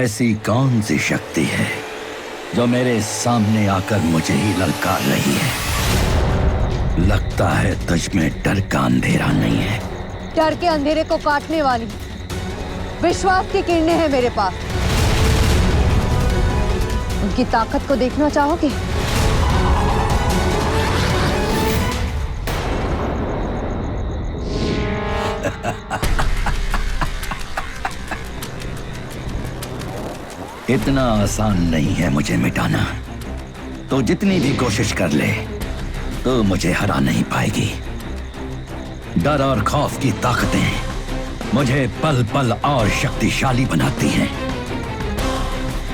ऐसी कौन सी शक्ति है जो मेरे सामने आकर मुझे ही ललकार रही है? लगता है तुझ में डर का अंधेरा नहीं है। डर के अंधेरे को काटने वाली विश्वास की किरणें हैं मेरे पास। उनकी ताकत को देखना चाहोगे? इतना आसान नहीं है मुझे मिटाना। तो जितनी भी कोशिश कर ले तो मुझे हरा नहीं पाएगी। डर और खौफ की ताकतें मुझे पल पल और शक्तिशाली बनाती हैं।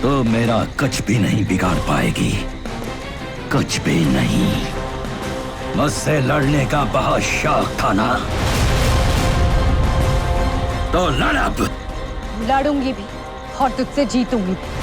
तो मेरा कुछ भी नहीं बिगाड़ पाएगी, कुछ भी नहीं। मुझसे लड़ने का बहुत शौक था ना, तो लड़ अब। लड़ूंगी भी और तुझसे जीतूंगी भी।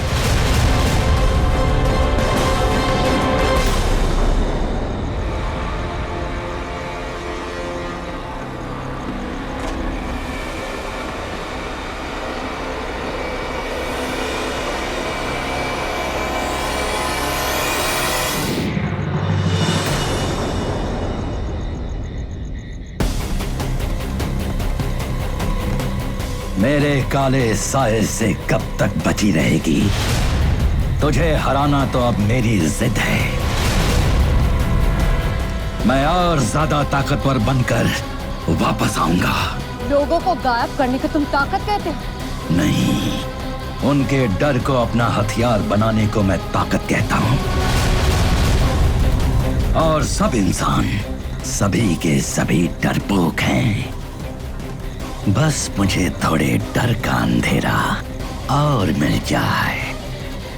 मेरे काले साए से कब तक बची रहेगी? तुझे हराना तो अब मेरी जिद है। मैं और ज्यादा ताकतवर बनकर वापस आऊंगा। लोगों को गायब करने को तुम ताकत कहते हो? नहीं, उनके डर को अपना हथियार बनाने को मैं ताकत कहता हूं। और सब इंसान सभी के सभी डरपोक हैं। बस मुझे थोड़े डर का अंधेरा और मिल जाए,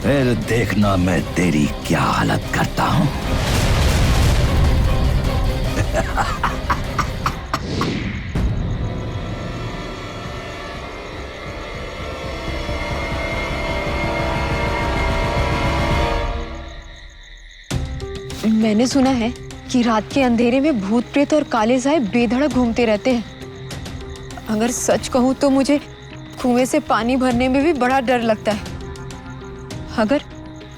फिर देखना मैं तेरी क्या हालत करता हूं। मैंने सुना है कि रात के अंधेरे में भूत प्रेत और काले साए बेधड़क घूमते रहते हैं। अगर सच कहूं तो मुझे कुएं से पानी भरने में भी बड़ा डर लगता है।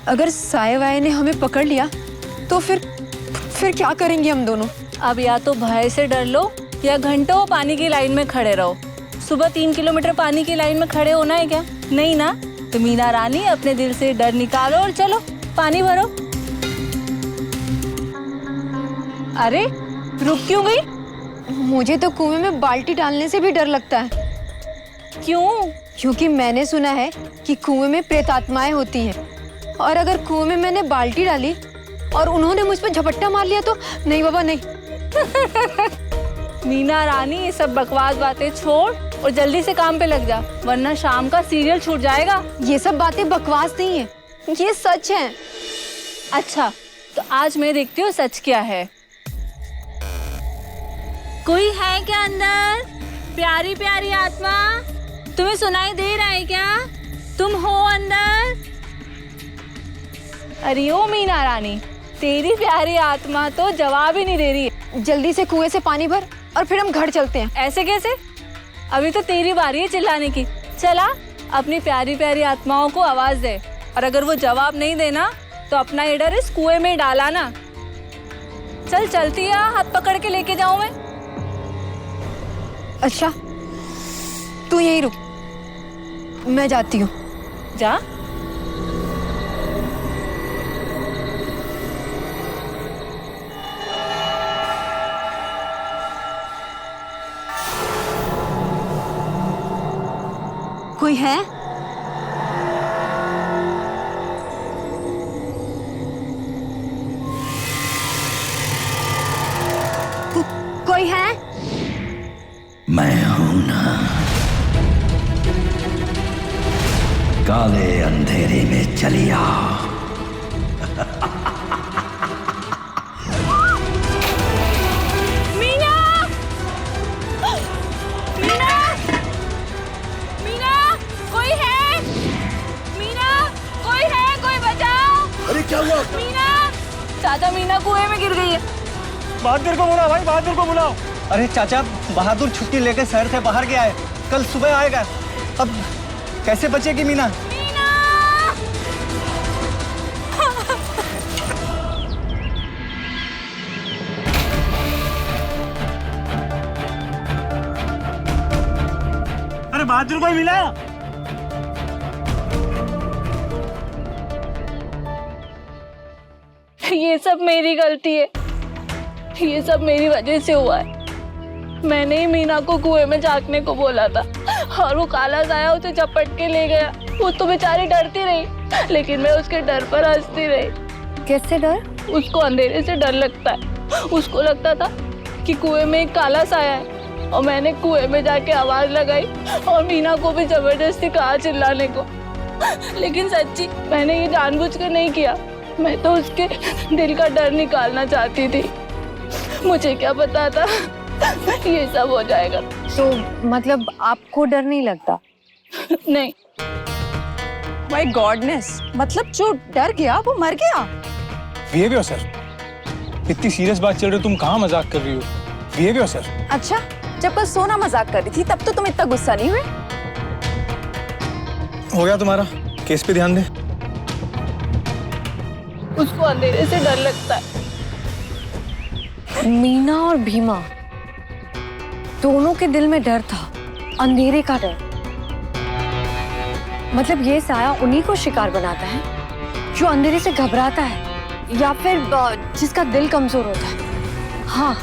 अगर साए वाए ने हमें पकड़ लिया तो फिर क्या करेंगे हम दोनों? अब या तो भय से डर लो या घंटों पानी की लाइन में खड़े रहो। सुबह 3 किलोमीटर पानी की लाइन में खड़े होना है क्या? नहीं ना? तो मीना रानी अपने दिल से डर निकालो और चलो पानी भरो। अरे रुक क्यों गई? मुझे तो कुएं में बाल्टी डालने से भी डर लगता है। क्यों? क्योंकि मैंने सुना है कि कुएं में प्रेतात्माएं होती हैं, और अगर कुएं में मैंने बाल्टी डाली और उन्होंने मुझ पर झपट्टा मार लिया तो नहीं बाबा नहीं। मीना रानी ये सब बकवास बातें छोड़ और जल्दी से काम पे लग जा, वरना शाम का सीरियल छूट जाएगा। ये सब बातें बकवास नहीं है, ये सच है। अच्छा तो आज मैं देखती हूँ सच क्या है। कोई है क्या अंदर? प्यारी प्यारी आत्मा, तुम्हें सुनाई दे रहा है क्या? तुम हो अंदर? अरे ओ मीना रानी, तेरी प्यारी आत्मा तो जवाब ही नहीं दे रही है। जल्दी से कुएं से पानी भर और फिर हम घर चलते हैं। ऐसे कैसे? अभी तो तेरी बारी है चिल्लाने की। चला अपनी प्यारी प्यारी आत्माओं को आवाज दे, और अगर वो जवाब नहीं देना तो अपना एडर इस कुएं में डाला ना। चल चलती है, हाथ पकड़ के लेके जाऊं मैं। अच्छा तू यहीं रुक, मैं जाती हूँ। जा। कोई है? कोई है? मैं हूं ना। काले अंधेरे में चली आओ। मीना! मीना! मीना! कोई है? मीना! कोई है? कोई बचाओ! अरे क्या हुआ? मीना! चाचा मीना कुएं में गिर गई है। बहादुर को बुलाओ भाई, बहादुर को बुलाओ। अरे चाचा, बहादुर छुट्टी लेकर शहर से बाहर गया है, कल सुबह आएगा। अब कैसे बचेगी मीना? मीना! बहादुर को ही मिला। ये सब मेरी गलती है, ये सब मेरी वजह से हुआ है। मैंने ही मीना को कुएं में झांकने को बोला था और वो काला साया उसे झपट के ले गया। वो तो बेचारी डरती रही, लेकिन मैं उसके डर पर हंसती रही। कैसे डर? उसको अंधेरे से डर लगता है। उसको लगता था कि कुएं में एक काला साया है और मैंने कुएं में जाके आवाज लगाई और मीना को भी जबरदस्ती कहा चिल्लाने को। लेकिन सच्ची मैंने ये जानबूझकर नहीं किया, मैं तो उसके दिल का डर निकालना चाहती थी। मुझे क्या पता था ये सब हो जाएगा। तो मतलब आपको डर नहीं लगता? नहीं। माय गॉडनेस, मतलब जो डर गया वो मर गया। Behave yourself. इतनी सीरियस बात चल रही है, तुम कहाँ मजाक कर रही हो? Behave yourself. अच्छा, जब बस सोना मजाक कर रही थी तब तो तुम इतना गुस्सा नहीं हुए? हो गया तुम्हारा, केस पे ध्यान दे। उसको अंधेरे से डर लगता है। मीना और भीमा दोनों के दिल में डर था, अंधेरे का डर। मतलब ये साया उन्हीं को शिकार बनाता है जो अंधेरे से घबराता है या फिर जिसका दिल कमजोर होता है। हाँ,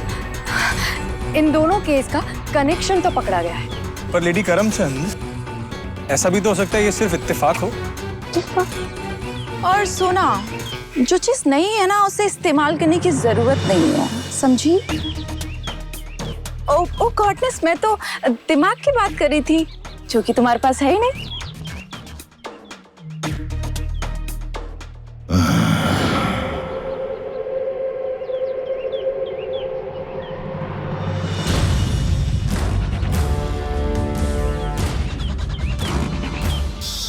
इन दोनों केस का कनेक्शन तो पकड़ा गया है। पर लेडी करमचंद, ऐसा भी तो हो सकता है ये सिर्फ इत्तेफाक हो। और सोना, जो चीज नहीं है ना उसे इस्तेमाल करने की जरूरत नहीं है, समझी? ओ गॉडनेस, मैं तो दिमाग की बात कर रही थी जो कि तुम्हारे पास है ही नहीं।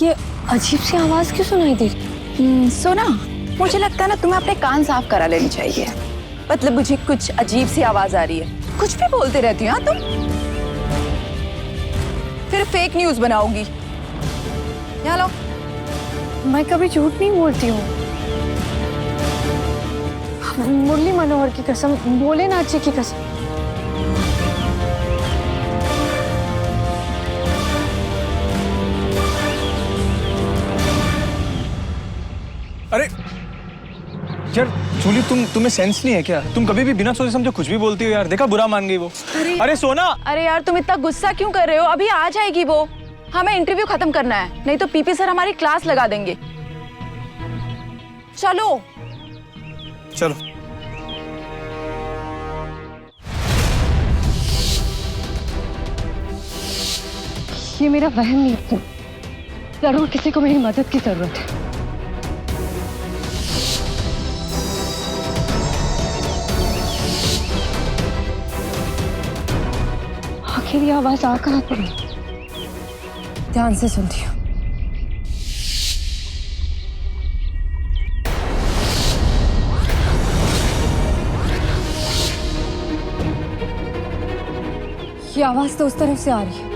ये अजीब सी आवाज क्यों सुनाई दे रही? सोना, मुझे लगता है ना तुम्हें अपने कान साफ करा लेनी चाहिए। मतलब मुझे कुछ अजीब सी आवाज आ रही है। कुछ भी बोलती रहती हो तुम, फिर फेक न्यूज बनाओगी। यहाँ लो। मैं कभी झूठ नहीं बोलती हूँ। मुरली मनोहर की कसम, भोलेनाथ जी की कसम। अरे यार जूली, तुम्हें सेंस नहीं है क्या? तुम कभी भी बिना सोचे समझे कुछ भी बोलती हो यार। देखा, बुरा मान गई वो। अरे सोना। अरे यार, तुम इतना गुस्सा क्यों कर रहे हो? अभी आ जाएगी वो। हमें इंटरव्यू खत्म करना है, नहीं तो पीपी सर हमारी क्लास लगा देंगे। चलो चलो। ये मेरा वहम नहीं है, जरूर किसी को मेरी मदद की जरूरत है। आखिर ये आवाज आ कहाँ पर है? ध्यान से सुनती हूँ। ये आवाज तो उस तरफ से आ रही है।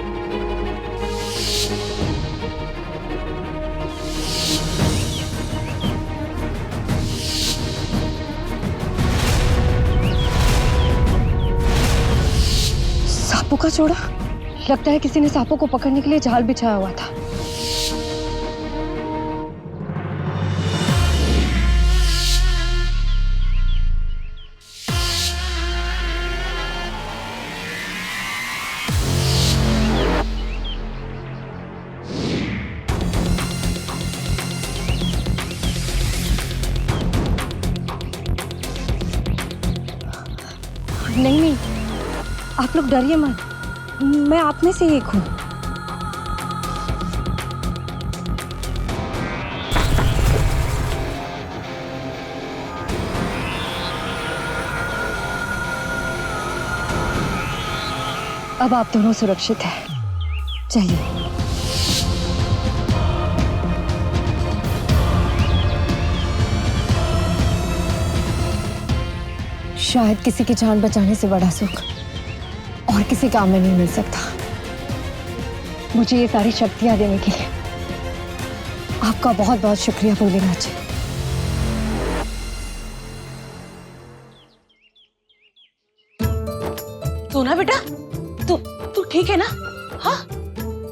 सांपों का जोड़ा। लगता है किसी ने सांपों को पकड़ने के लिए जाल बिछाया हुआ था। नहीं नहीं, आप लोग डरिए मत, मैं आप में से एक हूँ। अब आप दोनों सुरक्षित हैं। चलिए। शायद किसी की जान बचाने से बड़ा सुख और किसी काम में नहीं मिल सकता। मुझे ये सारी शक्तियां देने के लिए आपका बहुत बहुत शुक्रिया भोलेनाथ जी। सोना बेटा, तू ठीक है ना? हाँ,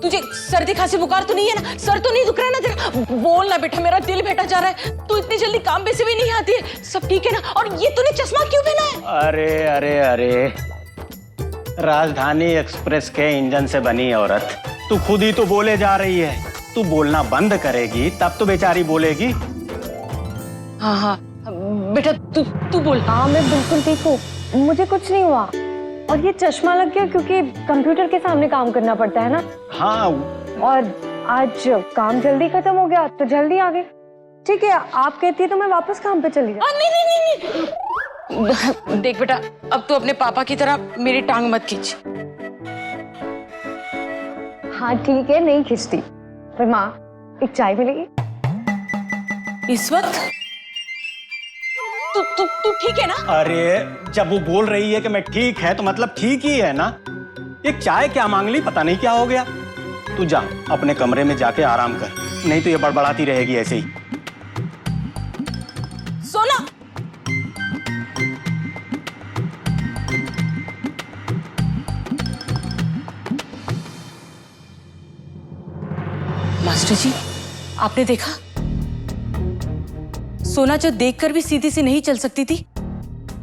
तुझे सर्दी खांसी बुखार तो नहीं है ना? सर तो नहीं दुख रहा है ना तेरा? बोल ना बेटा, मेरा दिल बेटा जा रहा है। तू इतनी जल्दी काम पे से भी नहीं आती है। सब ठीक है ना? और ये तूने चश्मा क्यों पहना है? अरे अरे अरे, राजधानी एक्सप्रेस के इंजन से बनी औरत, तू खुद ही तो बोले जा रही है। तू बोलना बंद करेगी तब तो बेचारी बोलेगी। हाँ हाँ बेटा, तू बोल। हाँ मैं बिल्कुल ठीक हूँ, मुझे कुछ नहीं हुआ। और ये चश्मा लग गया क्योंकि कंप्यूटर के सामने काम करना पड़ता है ना। हाँ, और आज काम जल्दी खत्म हो गया तो जल्दी आ गए। ठीक है, आप कहती है तो मैं वापस काम पे चली जाऊँ। नहीं। देख बेटा, अब तू अपने पापा की तरह मेरी टांग मत खींच। हाँ ठीक है, नहीं खींचती। पर माँ, एक चाय मिलेगी? इस वक्त तू ठीक है ना? अरे जब वो बोल रही है कि मैं ठीक है तो मतलब ठीक ही है ना। एक चाय क्या मांग ली, पता नहीं क्या हो गया। तू जा अपने कमरे में जाके आराम कर, नहीं तो ये बड़बड़ाती रहेगी ऐसे ही। सोना, मास्टर जी, आपने देखा? सोना जो देखकर भी सीधी सी नहीं चल सकती थी,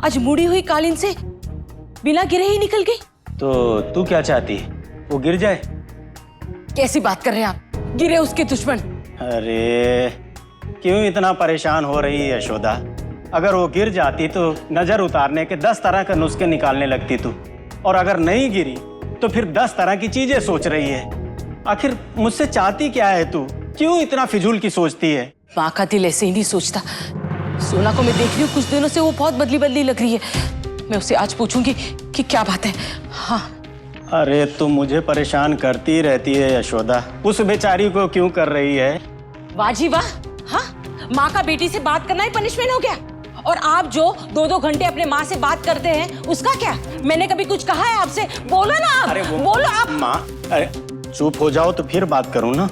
आज मुड़ी हुई कालीन से बिना गिरे ही निकल गई। तो तू क्या चाहती है, वो गिर जाए? कैसी बात कर रहे हैं आप? गिरे उसके दुश्मन। अरे क्यों इतना परेशान हो रही है यशोदा? अगर वो गिर जाती तो नजर उतारने के 10 तरह के नुस्खे निकालने लगती तू, और अगर नहीं गिरी तो फिर 10 तरह की चीजें सोच रही है। आखिर मुझसे चाहती क्या है तू? क्यों इतना फिजूल की सोचती है? माँ का दिल ऐसे ही नहीं सोचता। सोना को मैं देख रही हूँ, कुछ दिनों से वो बहुत बदली बदली लग रही है। मैं उससे आज पूछूंगी कि क्या बात है। हाँ। अरे तुम मुझे परेशान करती रहती है यशोदा, उस बेचारी को क्यों कर रही है? वाह जी वाह। हाँ, माँ का बेटी से बात करना ही पनिशमेंट हो गया? और आप जो 2-2 घंटे अपने माँ से बात करते हैं उसका क्या? मैंने कभी कुछ कहा है आपसे? बोलो ना आप। अरे बोलो आप। माँ, अरे चुप हो जाओ तो फिर बात करूँ ना।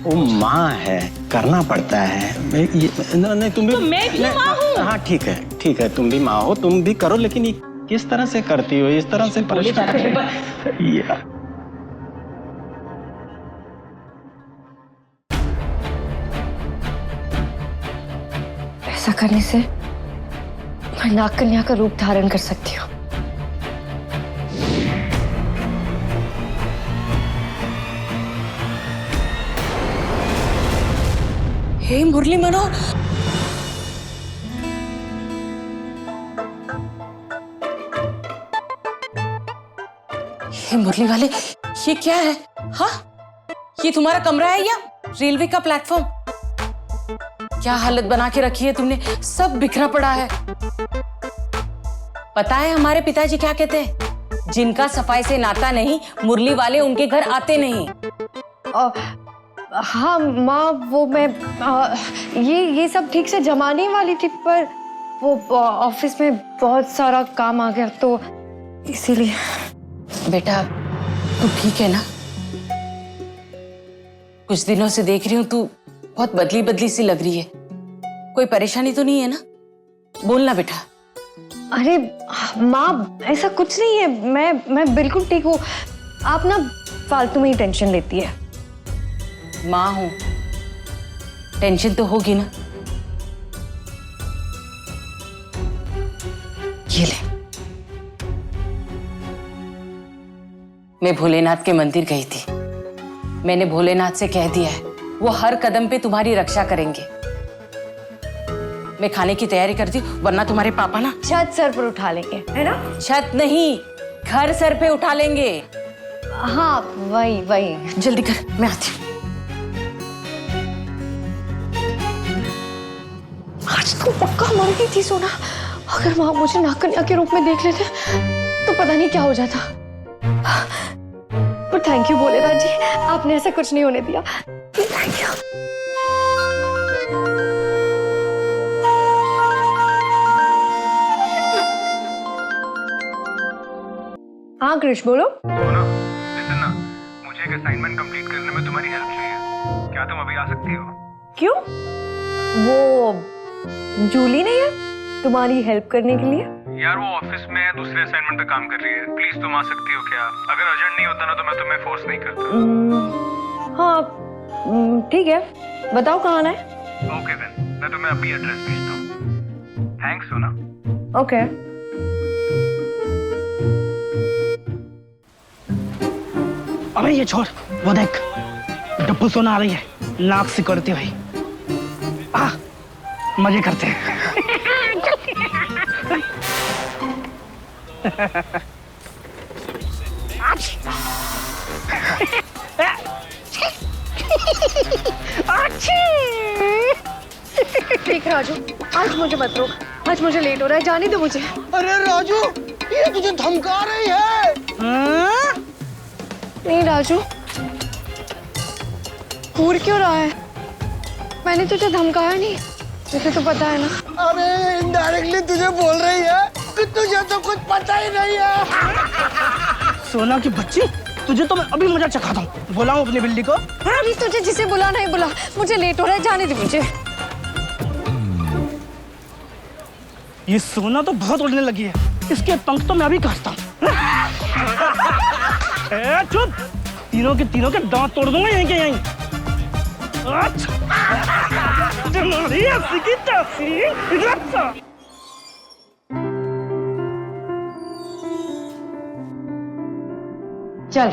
वो माँ है, करना पड़ता है। नहीं तुम भी तो मैं भी माँ हूँ। हाँ ठीक है, तुम भी माँ हो, तुम भी करो, लेकिन ये किस तरह से करती हो? इस तरह से परेशान ऐसा करने से मैं नाग कन्या का रूप धारण कर सकती हूँ। हे मुरली मनोहर, हे मुरली वाले, ये क्या है? हाँ, ये तुम्हारा कमरा है या रेलवे का प्लेटफॉर्म? क्या हालत बना के रखी है तुमने, सब बिखरा पड़ा है। पता है हमारे पिताजी क्या कहते हैं? जिनका सफाई से नाता नहीं, मुरली वाले उनके घर आते नहीं। हाँ माँ, वो मैं ये सब ठीक से जमाने वाली थी, पर वो ऑफिस में बहुत सारा काम आ गया तो इसीलिए। बेटा तू ठीक है ना? कुछ दिनों से देख रही हूँ तू बहुत बदली बदली सी लग रही है। कोई परेशानी तो नहीं है ना? बोलना बेटा। अरे माँ, ऐसा कुछ नहीं है, मैं बिल्कुल ठीक हूँ। आप ना फालतू में ही टेंशन लेती है। माँ हूं, टेंशन तो होगी ना। ये ले, मैं भोलेनाथ के मंदिर गई थी। मैंने भोलेनाथ से कह दिया है, वो हर कदम पे तुम्हारी रक्षा करेंगे। मैं खाने की तैयारी करती हूँ, वरना तुम्हारे पापा ना छत सर पर उठा लेंगे, है ना? छत नहीं, घर सर पे उठा लेंगे। हाँ वही। जल्दी कर, मैं आती हूँ। आज तो पक्का मर गई थी सोना। अगर वहां मुझे नाग कन्या के रूप में देख लेते तो पता नहीं क्या हो जाता। पर थैंक यू भोलेनाथ जी, आपने ऐसा कुछ नहीं होने दिया। Thank you. हाँ कृष, बोलो। लिसन ना, मुझे एक असाइनमेंट कंप्लीट करने में तुम्हारी हेल्प चाहिए। क्या तुम अभी आ सकती हो? क्यों? वो जूली नहीं है तुम्हारी हेल्प करने के लिए? यार वो ऑफिस में दूसरे असाइनमेंट पे काम कर रही है, प्लीज तुम आ सकती हो क्या? अगर अर्जेंट नहीं होता ना तो मैं तुम्हें फोर्स नहीं करता। हाँ ठीक है, बताओ कहाँ आना है। ओके देन, मैं तुम्हें अभी एड्रेस भेजता हूँ। थैंक्स सोना। ओके। अबे ये छोड़, वो देख डप्पू सोना आ रही है नाक सिकोड़ते हुए। आ मजे करते हैं। ठीक राजू, आज मुझे मत रोक, आज मुझे लेट हो रहा है, जाने दो मुझे। अरे राजू, ये तुझे धमका रही है। नहीं राजू, घूर क्यों रहा है? मैंने तुझे धमकाया नहीं, तुझे तो पता है ना। अबे इनडायरेक्टली तुझे बोल रही है कि तुझे तो कुछ पता ही नहीं है। सोना की बच्ची, तुझे तो मैं अभी मजा चखाता हूँ। बुलाऊं अपनी बिल्ली को? प्लीज तुझे जिसे बुलाना है बुला, मुझे लेट हो रहा है, जाने दे मुझे। ये सोना तो बहुत उड़ने लगी है, इसके पंख तो मैं अभी काटता हूँ। चुप, तीनों के दांत तोड़ दूंगा यहीं के यहीं। चल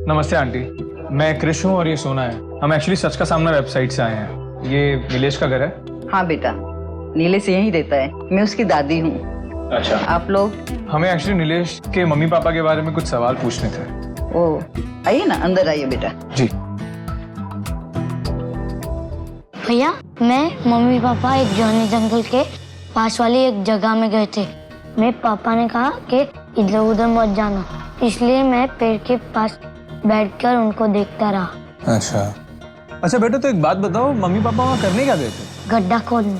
नमस्ते आंटी, मैं कृष हूँ और ये सोना है। हम एक्चुअली सच का सामना वेबसाइट से आए हैं। ये नीलेश का घर है। हाँ बेटा, नीलेश यहीं रहता है, मैं उसकी दादी हूँ। अच्छा, आप लोग? हमें एक्चुअली नीलेश के मम्मी पापा के बारे में कुछ सवाल पूछने थे। ओ आइए ना, अंदर आइए बेटा। जी भैया, मैं मम्मी पापा एक जॉनी जंगल के पास वाली एक जगह में गए थे। मेरे पापा ने कहा कि इधर उधर मत जाना, इसलिए मैं पेड़ के पास बैठकर उनको देखता रहा। अच्छा बेटा, तो एक बात बताओ, मम्मी पापा वहाँ करने क्या गए थे? गड्ढा खोदने।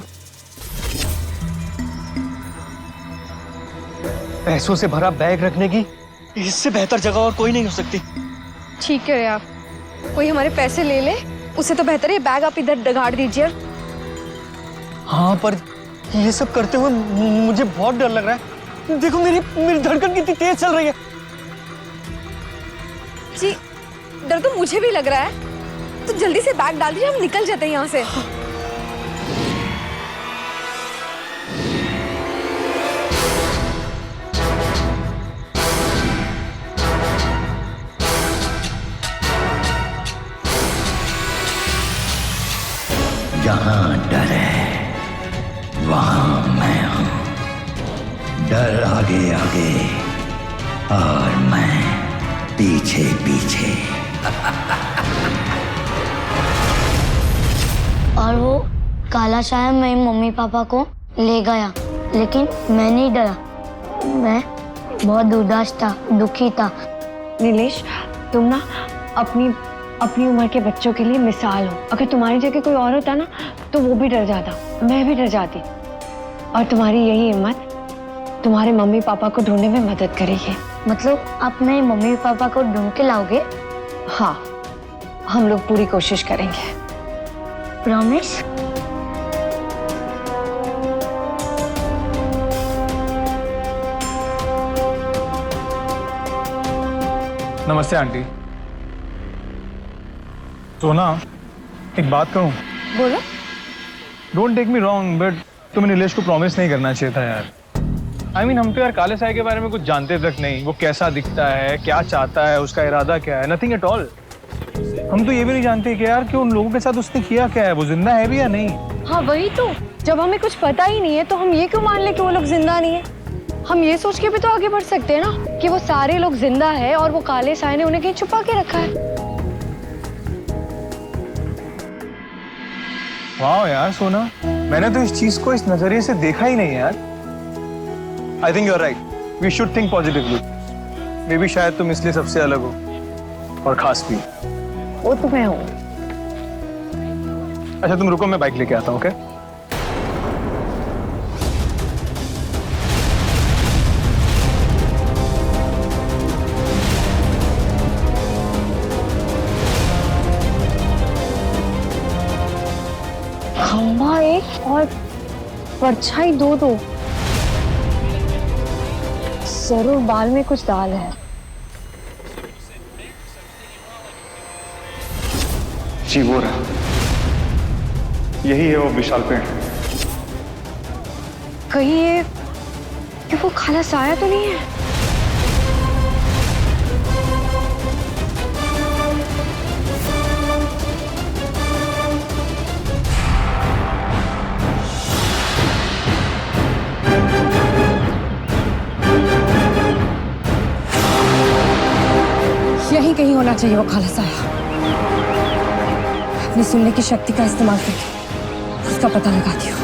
पैसों से भरा बैग रखने की इससे बेहतर जगह और कोई नहीं हो सकती। ठीक है आप, कोई हमारे पैसे ले ले, उससे तो बेहतर है बैग आप इधर गाड़ दीजिए। हाँ, पर ये सब करते हुए मुझे बहुत डर लग रहा है। देखो मेरी धड़कन कितनी तेज चल रही है। जी डर तो मुझे भी लग रहा है, तो जल्दी से बैग डाल दीजिए, हम निकल जाते हैं यहाँ से। जहां डर है वहां मैं हूं। डर आगे आगे और मैं पीछे पीछे। और वो काला साया मेरे मम्मी पापा को ले गया, लेकिन मैं नहीं डरा। मैं बहुत उदास था, दुखी था। नीलेश, तुम ना अपनी उम्र के बच्चों के लिए मिसाल हो। अगर तुम्हारी जगह कोई और होता ना तो वो भी डर जाता, मैं भी डर जाती। और तुम्हारी यही हिम्मत तुम्हारे मम्मी पापा को ढूंढने में मदद करेगी। मतलब आप मेरे मम्मी पापा को ढूंढ के लाओगे? हाँ, हम लोग पूरी कोशिश करेंगे। प्रॉमिस? नमस्ते आंटी। सोना, एक बात कहूँ? बोलो। Don't take me wrong, but तुम्हें नीलेश को प्रॉमिस नहीं करना चाहिए था यार। I mean, हम तो यार काले साए के बारे में कुछ जानते तक नहीं। वो कैसा दिखता है, क्या चाहता है, उसका इरादा क्या है, नथिंग एट ऑल। हम तो ये भी नहीं जानते कि यार कि उन लोगों के साथ उसने किया क्या है, वो जिंदा है भी या नहीं। हाँ वही तो, जब हमें कुछ पता ही नहीं है तो हम ये क्यों मान ले कि वो लोग जिंदा नहीं है। हम ये सोच के भी तो आगे बढ़ सकते हैं ना कि वो सारे लोग जिंदा है और वो काले साए ने उन्हें कहीं छुपा के रखा है। वाह यार सोना, मैंने तो इस चीज को इस नजरिए से देखा ही नहीं यार। I think you are right, we should think positively. Maybe शायद तुम इसलिए सबसे अलग हो और खास भी। वो तो मैं हूँ। अच्छा तुम रुको, मैं बाइक लेके आता हूँ। ओके खंभा एक और परछाई दो। जरूर बाल में कुछ दाल है। जी वो रहा, यही है वो विशाल पेड़। कहीं ये कि वो खाला साया तो नहीं है? यहीं कहीं होना चाहिए वो खाला साया। अपनी सुनने की शक्ति का इस्तेमाल करके उसका पता लगाती हूँ।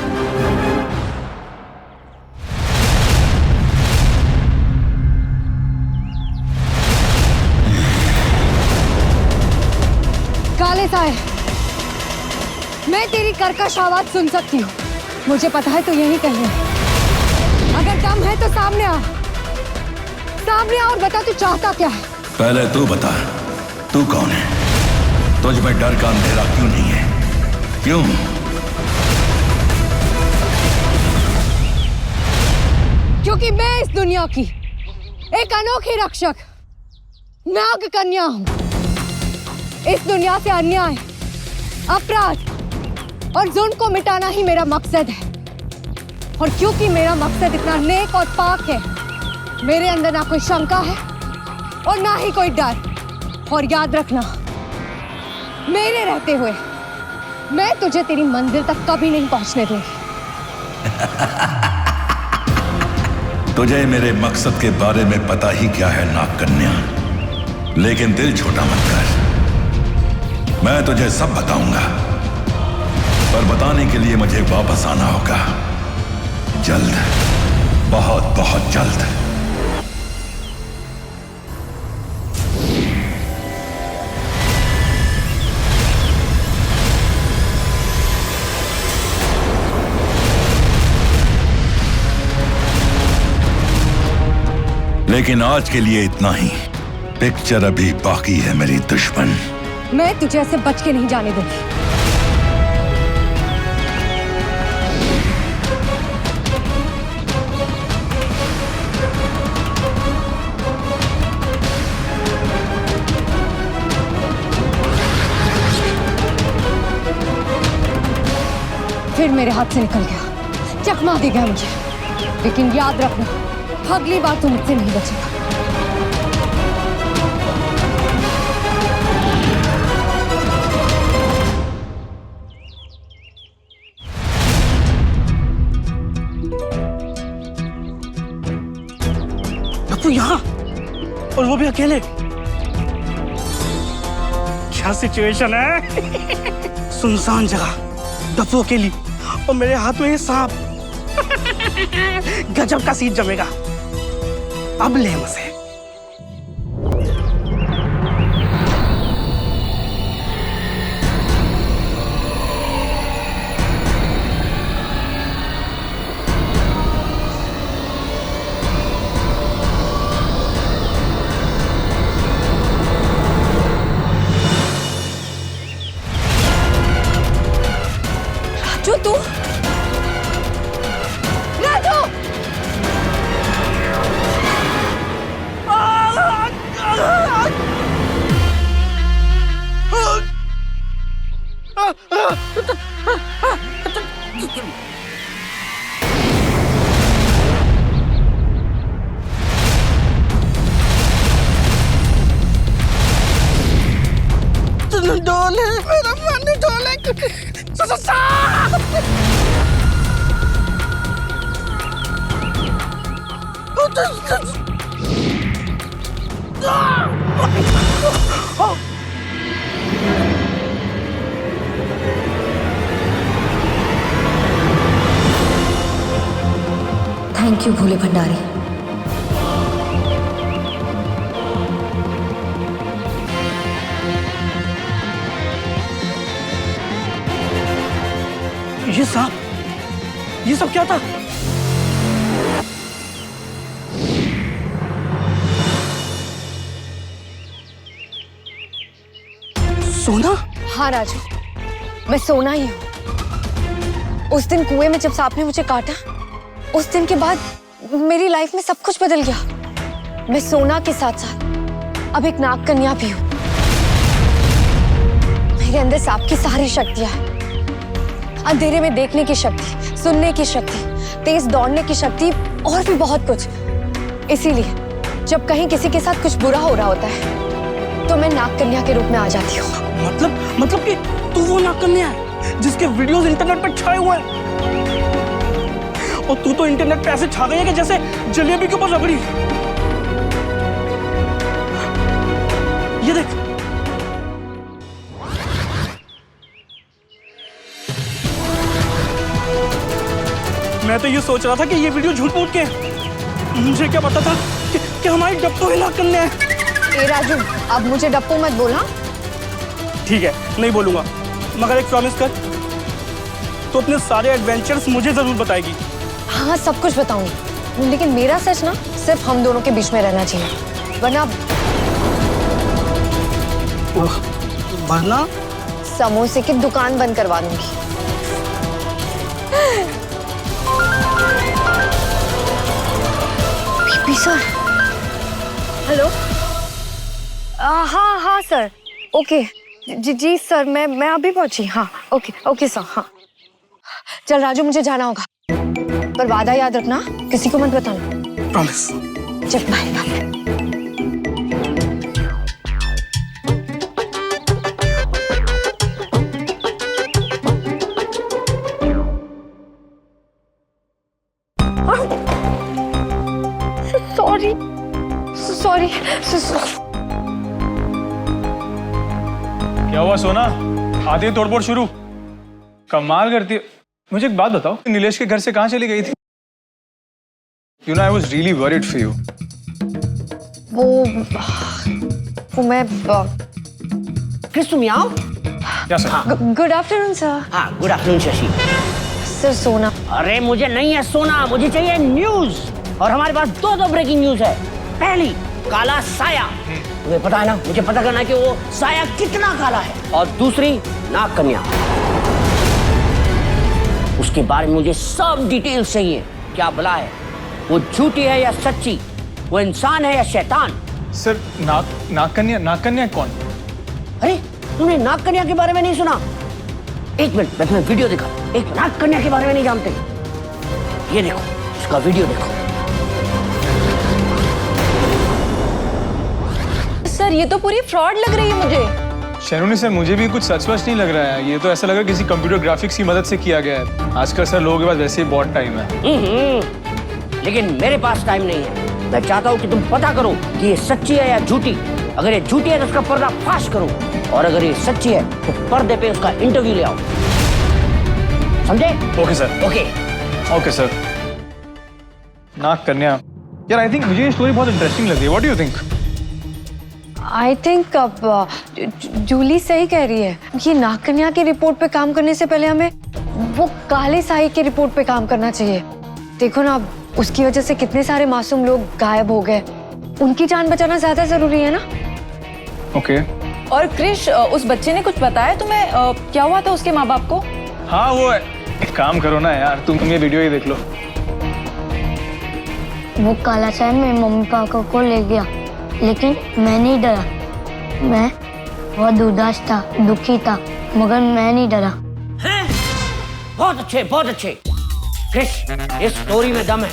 काले साए, मैं तेरी कर्कश आवाज सुन सकती हूँ। मुझे पता है तू यही कहीं है। अगर दम है तो सामने आ और बता तू चाहता क्या है। पहले तू बता, तू कौन है? तुझ में डर का अंधेरा क्यों नहीं है? क्यों? क्योंकि मैं इस दुनिया की एक अनोखी रक्षक नाग कन्या हूं। इस दुनिया से अन्याय, अपराध और जुल्म को मिटाना ही मेरा मकसद है। और क्योंकि मेरा मकसद इतना नेक और पाक है, मेरे अंदर ना कोई शंका है और ना ही कोई डर। और याद रखना, मेरे रहते हुए मैं तुझे तेरी मंजिल तक कभी नहीं पहुंचने दूंगी। तुझे मेरे मकसद के बारे में पता ही क्या है नाग कन्या, लेकिन दिल छोटा मत कर। मैं तुझे सब बताऊंगा, पर बताने के लिए मुझे वापस आना होगा। जल्द, बहुत बहुत जल्द। लेकिन आज के लिए इतना ही। पिक्चर अभी बाकी है मेरी दुश्मन। मैं तुझे ऐसे बच के नहीं जाने दूंगी। फिर मेरे हाथ से निकल गया, चकमा दे गया मुझे। लेकिन याद रखना, अगली बार तू मुझसे नहीं बचेगा। तू यहाँ, और वो भी अकेले। क्या सिचुएशन है? सुनसान जगह, डप्पू अकेली और मेरे हाथ में ये सांप। गजब का सीन जमेगा। अब ले मजे। राजू, तू राजू, थैंक यू भोले भंडारी। ये सब क्या था? सोना? हाँ राजू, मैं सोना ही हूँ। उस दिन कुएं में जब सांप ने मुझे काटा, उस दिन के बाद मेरी लाइफ में सब कुछ बदल गया। मैं सोना के साथ साथ अब एक नाग कन्या भी हूँ। मेरे अंदर सांप की सारी शक्तियां हैं। अंधेरे में देखने की शक्ति, सुनने की शक्ति, तेज दौड़ने की शक्ति और भी बहुत कुछ। इसीलिए जब कहीं किसी के साथ कुछ बुरा हो रहा होता है तो मैं नाग कन्या के रूप में आ जाती हूँ। मतलब कि तू वो नाग कन्या है जिसके वीडियोस इंटरनेट पर छाए हुए हैं, और तू तो इंटरनेट पे ऐसे छा गई है कि जैसे जलेबी के ऊपर रबड़ी। ये देख, मैं तो ये सोच रहा था कि ये वीडियो झूठ मूठ के हैं। मुझे क्या पता था कि हमारी डप्पू ही नाग कन्या है। ए राजू, अब मुझे डप्पू मत बोलना। ठीक है, नहीं बोलूंगा, मगर एक प्रॉमिस कर, तो अपने सारे एडवेंचर्स मुझे जरूर बताएगी। हाँ, सब कुछ बताऊंगी, लेकिन मेरा सच ना सिर्फ हम दोनों के बीच में रहना चाहिए, वरना समोसे की दुकान बंद करवा दूंगी। PP sir, hello. हाँ सर, ओके जी सर, मैं अभी पहुंची। हाँ ओके सर। हाँ चल राजू, मुझे जाना होगा, पर वादा याद रखना, किसी को मत बताना। प्रॉमिस। चल बाय। सॉरी। क्या हुआ सोना, आती है तोड़फोड़ शुरू? कमाल करती है। मुझे एक बात बताओ, नीलेश के घर से कहाँ चली गई थी? You know, I was really worried for you. वो मैं क्रिस, तुम यहाँ आओ। क्या सर? Good afternoon sir. हाँ, गुड आफ्टरनून शशि। सर सोना। अरे मुझे नहीं है सोना, मुझे चाहिए न्यूज, और हमारे पास दो ब्रेकिंग न्यूज है। पहली, काला साया। तुम्हें पता है ना, मुझे पता करना है कि वो साया कितना काला है। और दूसरी, नाग कन्या, उसके बारे में मुझे सब डिटेल्स चाहिए। क्या भला है, वो झूठी है या सच्ची, वो इंसान है या शैतान? सर, नाग कन्या कौन? अरे तूने नाग कन्या के बारे में नहीं सुना? एक मिनट, मैं तुम्हें वीडियो दिखा। एक नाग कन्या के बारे में नहीं जानते? ये देखो, उसका वीडियो देखो। सर, ये तो पूरी फ्रॉड लग रही है मुझे। शैनुनी सर, मुझे भी कुछ सच नहीं लग रहा है। ये तो ऐसा लग रहा है किसी कंप्यूटर ग्राफिक्स की मदद से किया गया है। आजकल सर लोगों के पास वैसे ही बहुत टाइम है। लेकिन मेरे पास टाइम नहीं है। मैं चाहता हूँ कि तुम पता करो कि ये सच्ची है या झूठी। अगर ये झूठी है तो उसका पर्दा फाश करो, और अगर ये सच्ची है तो पर्दे पे उसका इंटरव्यू ले आओ। समझे? Okay sir. Okay sir. नाग कन्या, यार आई थिंक मुझे ये स्टोरी बहुत इंटरेस्टिंग लगी है। What do you think? I think Julie सही कह रही है। ये नाग कन्या की रिपोर्ट पे काम करने से पहले हमें वो काले साई की रिपोर्ट पे काम करना चाहिए। देखो ना, उसकी वजह से कितने सारे मासूम लोग गायब हो गए। उनकी जान बचाना ज्यादा जरूरी है ना। ओके। और क्रिश, उस बच्चे ने कुछ बताया तुम्हें, क्या हुआ था उसके माँ बाप को? हाँ, वो एक काम करो ना यार, तुम ये वीडियो ही देख लो। वो काला साहब मेरे मम्मी पापा को ले गया, लेकिन मैं नहीं डरा। मैं बहुत उदास था, दुखी था, मगर मैं नहीं डरा। बहुत अच्छे। क्रिश, इस स्टोरी में दम है,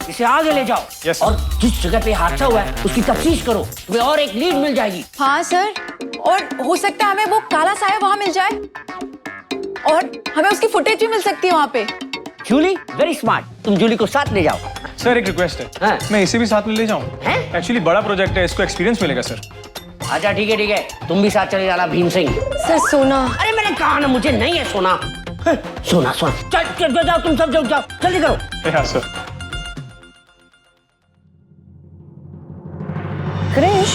इसे आगे ले जाओ। yes, और जिस जगह पे हादसा हुआ है उसकी तफ्तीश करो, तुम्हें और एक लीड मिल जाएगी। हाँ सर, और हो सकता है हमें वो काला साया वहाँ मिल जाए, और हमें उसकी फुटेज भी मिल सकती है वहाँ पे। Julie, very smart. तुम जूली को साथ ले जाओ। सर एक रिक्वेस्ट है, हाँ। मैं इसे भी साथ में ले जाऊं? हैं? एक्चुअली बड़ा प्रोजेक्ट है, इसको एक्सपीरियंस मिलेगा सर। अच्छा ठीक है, तुम भी साथ चले जाना भीम सिंह। सर सोना। अरे मैंने कहा ना मुझे नहीं है सोना। सोना चल जाओ, तुम सब जाओ, जल्दी करो। हाँ सर। क्रिश,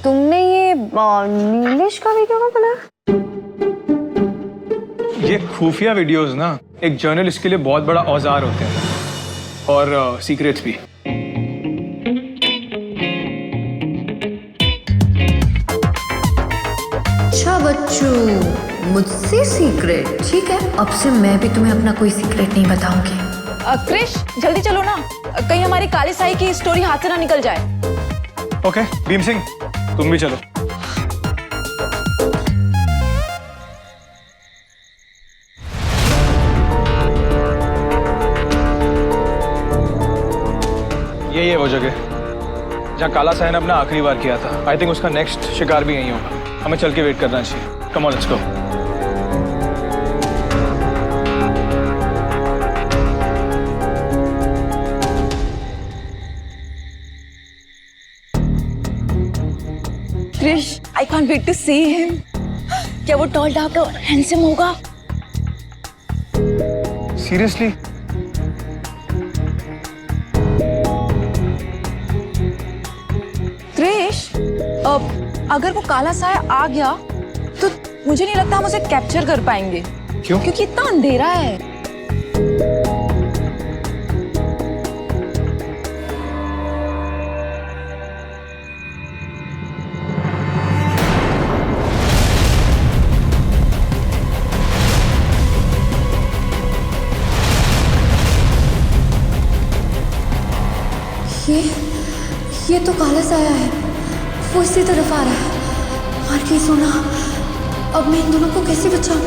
तुमने ये नीलेश का वीडियो कब बनाया? ये खुफिया वीडियोस ना एक जर्नलिस्ट के लिए बहुत बड़ा औजार होते हैं, और सीक्रेट्स भी। अच्छा बच्चों, मुझसे सीक्रेट? ठीक है, अब से मैं भी तुम्हें अपना कोई सीक्रेट नहीं बताऊंगी। क्रिश जल्दी चलो ना, कहीं हमारी काले साई की स्टोरी हाथ से ना निकल जाए। ओके भीम सिंह, तुम भी चलो। यही है वो जगह जहाँ काला साई ने अपना आखिरी वार किया था। आई थिंक उसका नेक्स्ट शिकार भी यही होगा। हमें चल के वेट करना चाहिए। Come on, let's go. Krish, I can't wait to see him. क्या वो टॉल डार्क और हैंडसम होगा? सीरियसली? क्रिश, अगर वो काला साया आ गया तो मुझे नहीं लगता हम उसे कैप्चर कर पाएंगे। क्यों? क्योंकि इतना अंधेरा है। ये तो काला साया है, वो इसी तरफ आ रहा है। और की सोना, अब मैं इन दोनों को कैसे बचाऊं?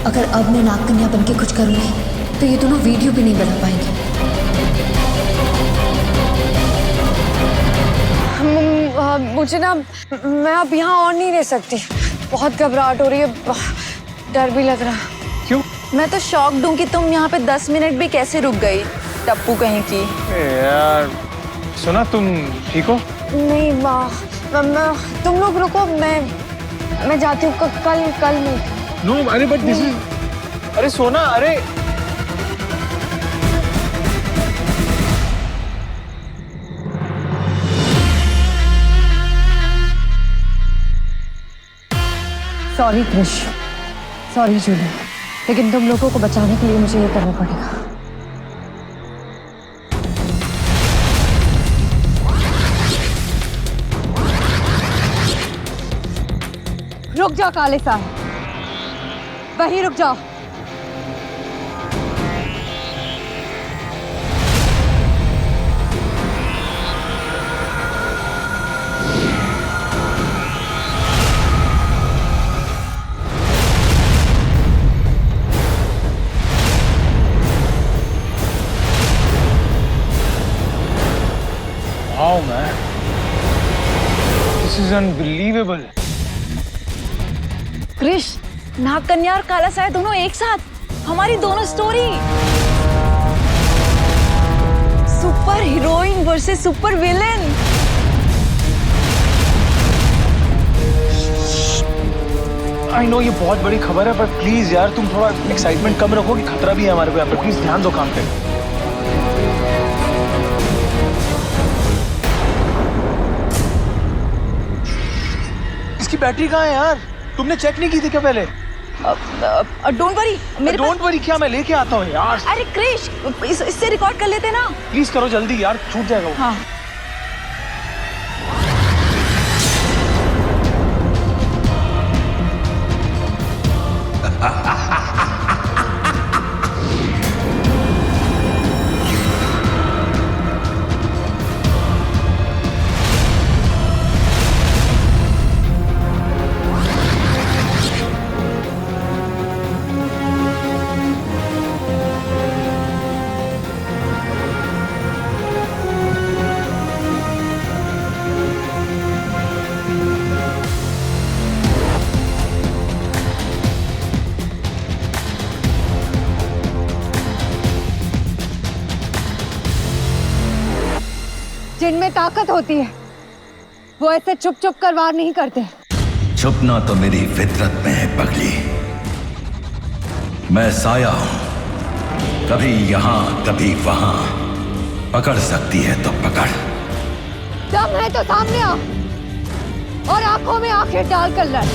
अगर अब मैं नाग कन्या बन के कुछ करूंगी तो ये दोनों वीडियो भी नहीं बना पाएंगे। मुझे ना, मैं अब यहाँ और नहीं रह सकती। बहुत घबराहट हो रही है, डर भी लग रहा है। क्यों? मैं तो शॉक दूं कि तुम यहाँ पे 10 मिनट भी कैसे रुक गई, टप्पू कहीं की। यार सुना, तुम ठीक हो? नहीं तुम लोग रुको, मैं जाती हूँ। कल नहीं। नो, अरे बट दिस इज, अरे सोना, अरे सॉरी क्रिश, सॉरी जूली, लेकिन तुम लोगों को बचाने के लिए मुझे ये करना पड़ेगा। रुक जाओ काले साहब, वहीं रुक जाओ। Wow, man. This is unbelievable. Krrish, नाग कन्या और काला साया दोनों एक साथ, हमारी दोनों story. Super heroine versus super villain. I know ये बहुत बड़ी खबर है, पर प्लीज यार तुम थोड़ा एक्साइटमेंट कम रखो, कि खतरा भी है हमारे पे यहाँ पे। प्लीज ध्यान दो काम पे। इसकी बैटरी कहाँ है यार? तुमने चेक नहीं की थी क्या पहले? डोंट वरी, मेरे डोंट वरी क्या, मैं लेके आता हूँ यार। अरे क्रिश, इससे रिकॉर्ड कर लेते ना। प्लीज करो जल्दी यार, छूट जाएगा वो। हाँ। जिनमें ताकत होती है वो ऐसे चुप चुप कर वार नहीं करते। छुपना तो मेरी फितरत में है पगली। मैं साया हूं, कभी यहां कभी वहां। पकड़ सकती है तो पकड़। दम है तो सामने आ और आंखों में आंखें डालकर लड़।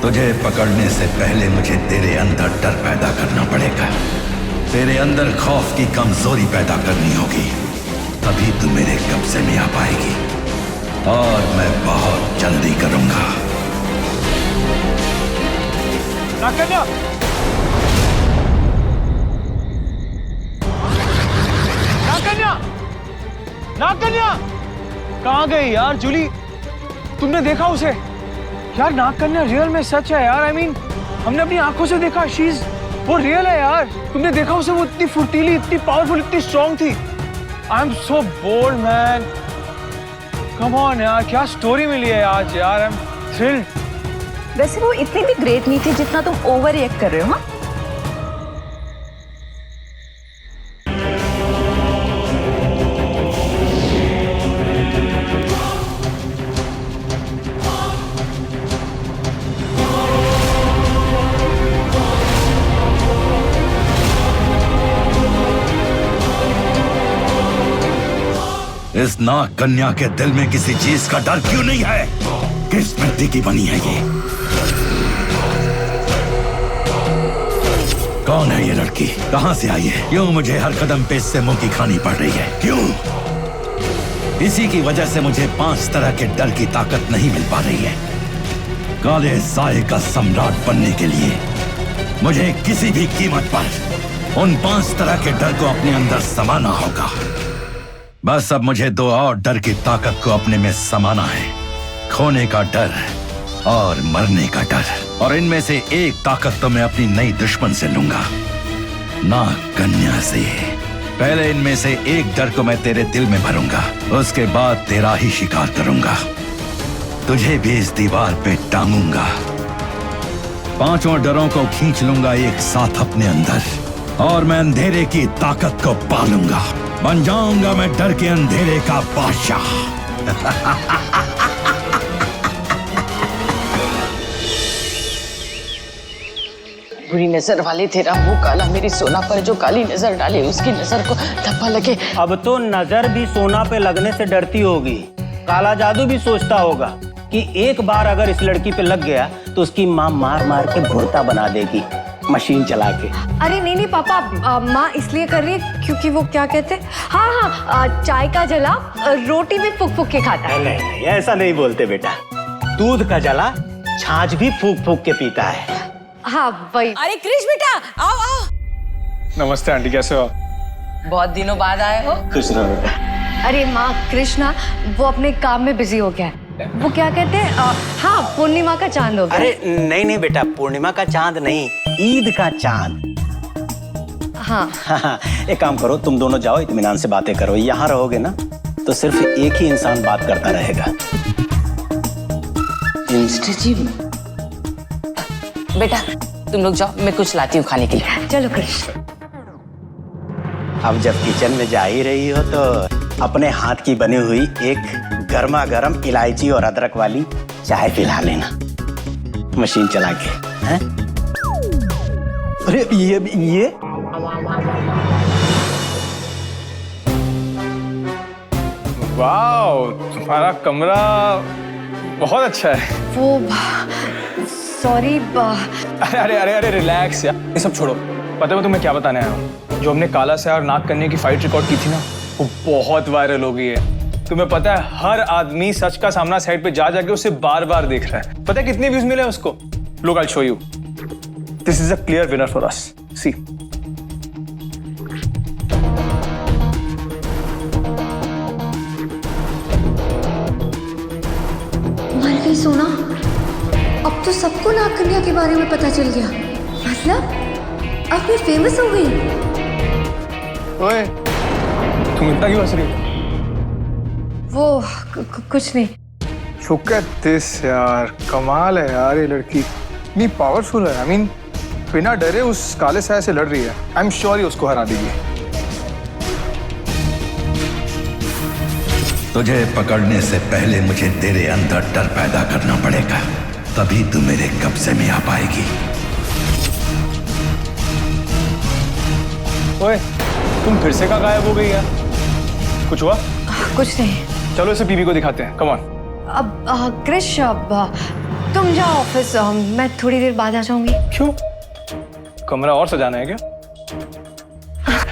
तुझे पकड़ने से पहले मुझे तेरे अंदर डर पैदा करना पड़ेगा। तेरे अंदर खौफ की कमजोरी पैदा करनी होगी, तभी तू मेरे कब्जे में आ पाएगी। और मैं बहुत जल्दी करूंगा। नागकन्या! नागकन्या! नागकन्या! कहाँ गई यार जूली? तुमने देखा उसे? यार नागकन्या रियल में सच है यार। I mean, हमने अपनी आंखों से देखा। वो रियल है यार। तुमने देखा उसे? वो इतनी फुर्तीली, इतनी पावरफुल, इतनी स्ट्रांग थी। I am so bold man. Come on यार, क्या स्टोरी मिली है आज यार। I am thrilled. वैसे वो इतनी भी ग्रेट नहीं थी जितना तुम ओवर रिएक्ट कर रहे हो। हाँ, इस नाग कन्या के दिल में किसी चीज का डर क्यों नहीं है? किस मिट्टी की बनी है ये? कौन है ये लड़की? कहां से आई है? क्यों मुझे हर कदम पे इससे मुंह की खानी पड़ रही है? क्यों? इसी की वजह से मुझे 5 तरह के डर की ताकत नहीं मिल पा रही है। काले साए का सम्राट बनने के लिए मुझे किसी भी कीमत पर उन 5 तरह के डर को अपने अंदर समाना होगा। बस अब मुझे 2 और डर की ताकत को अपने में समाना है। खोने का डर और मरने का डर। और इनमें से एक ताकत तो मैं अपनी नई दुश्मन से लूंगा, नाग कन्या से। पहले इनमें से एक डर को मैं तेरे दिल में भरूंगा, उसके बाद तेरा ही शिकार करूंगा। तुझे भी इस दीवार पे टांगूंगा। 5 डरों को खींच लूंगा एक साथ अपने अंदर, और मैं अंधेरे की ताकत को पालूंगा। बन जाऊंगा मैं डर के अंधेरे का बादशाह। बुरी नजर वाले तेरा मुंह काला, मेरी सोना पर जो काली नजर डाले उसकी नजर को धब्बा लगे। अब तो नजर भी सोना पे लगने से डरती होगी। काला जादू भी सोचता होगा कि एक बार अगर इस लड़की पे लग गया तो उसकी माँ मार मार के भुर्ता बना देगी, मशीन चला के। अरे नहीं पापा, माँ इसलिए कर रही है क्योंकि वो क्या कहते हैं, हाँ, चाय का जला रोटी भी फूक फूक के खाता है। नहीं, ऐसा नहीं बोलते बेटा। दूध का जला छाछ भी फूक फूक के पीता है। हाँ वही। अरे कृष बेटा, आओ आओ। नमस्ते आंटी, कैसे हो? बहुत दिनों बाद आए हो। खुश रहो बेटा। अरे माँ, कृष्णा वो अपने काम में बिजी हो गया है। वो क्या कहते हैं, हाँ, पूर्णिमा का चांद हो गया। अरे नहीं बेटा, पूर्णिमा का चांद नहीं, ईद का चांद। हाँ। एक काम करो, तुम दोनों जाओ, इत्मीनान से बातें करो। यहाँ रहोगे ना तो सिर्फ एक ही इंसान बात करता रहेगा। जी बेटा, तुम लोग जाओ, मैं कुछ लाती हूँ खाने के लिए। चलो कृष्ण। अब जब किचन में जा ही रही हो तो अपने हाथ की बनी हुई एक गर्मा गर्म इलायची और अदरक वाली चाय पिला लेना, मशीन चला के। हैं? अरे ये वाओ, तुम्हारा कमरा बहुत अच्छा है। वो सॉरी। अरे अरे अरे अरे रिलैक्स यार, ये सब छोड़ो। पता है मैं तुम्हें क्या बताने आया हूँ? जो हमने काला से और नाग कन्या की फाइट रिकॉर्ड की थी ना, वो बहुत वायरल हो गई है। तुम्हें पता है हर आदमी सच का सामना साइड पे जा जाके उसे बार बार देख रहा है। पता है कितने व्यूज मिले उसको? Look I show you, this is a clear winner for us. सी मर गई सोना। अब तो सबको नाग कन्या के बारे में पता चल गया। मतलब अब मैं फेमस हो गई। ओए, तुम इतना क्यों हंस रही हो? वो कुछ नहीं। Look at this यार, कमाल है यार, ये लड़की इतनी पावरफुल है। I mean, बिना डरे उस काले साया से लड़ रही है। आई एम श्योर ही उसको हरा देगी। तुझे पकड़ने से पहले मुझे तेरे अंदर डर पैदा करना पड़ेगा, तभी तू मेरे कब्जे में आ पाएगी। ओए, तुम फिर से कहाँ गायब हो गई यार? कुछ हुआ? कुछ नहीं। चलो इसे बीबी को दिखाते हैं। Come on. अब क्रिश, अब तुम जाओ ऑफिस, मैं थोड़ी देर बाद आ जाऊंगी। क्यों? कमरा और सजाना है क्या?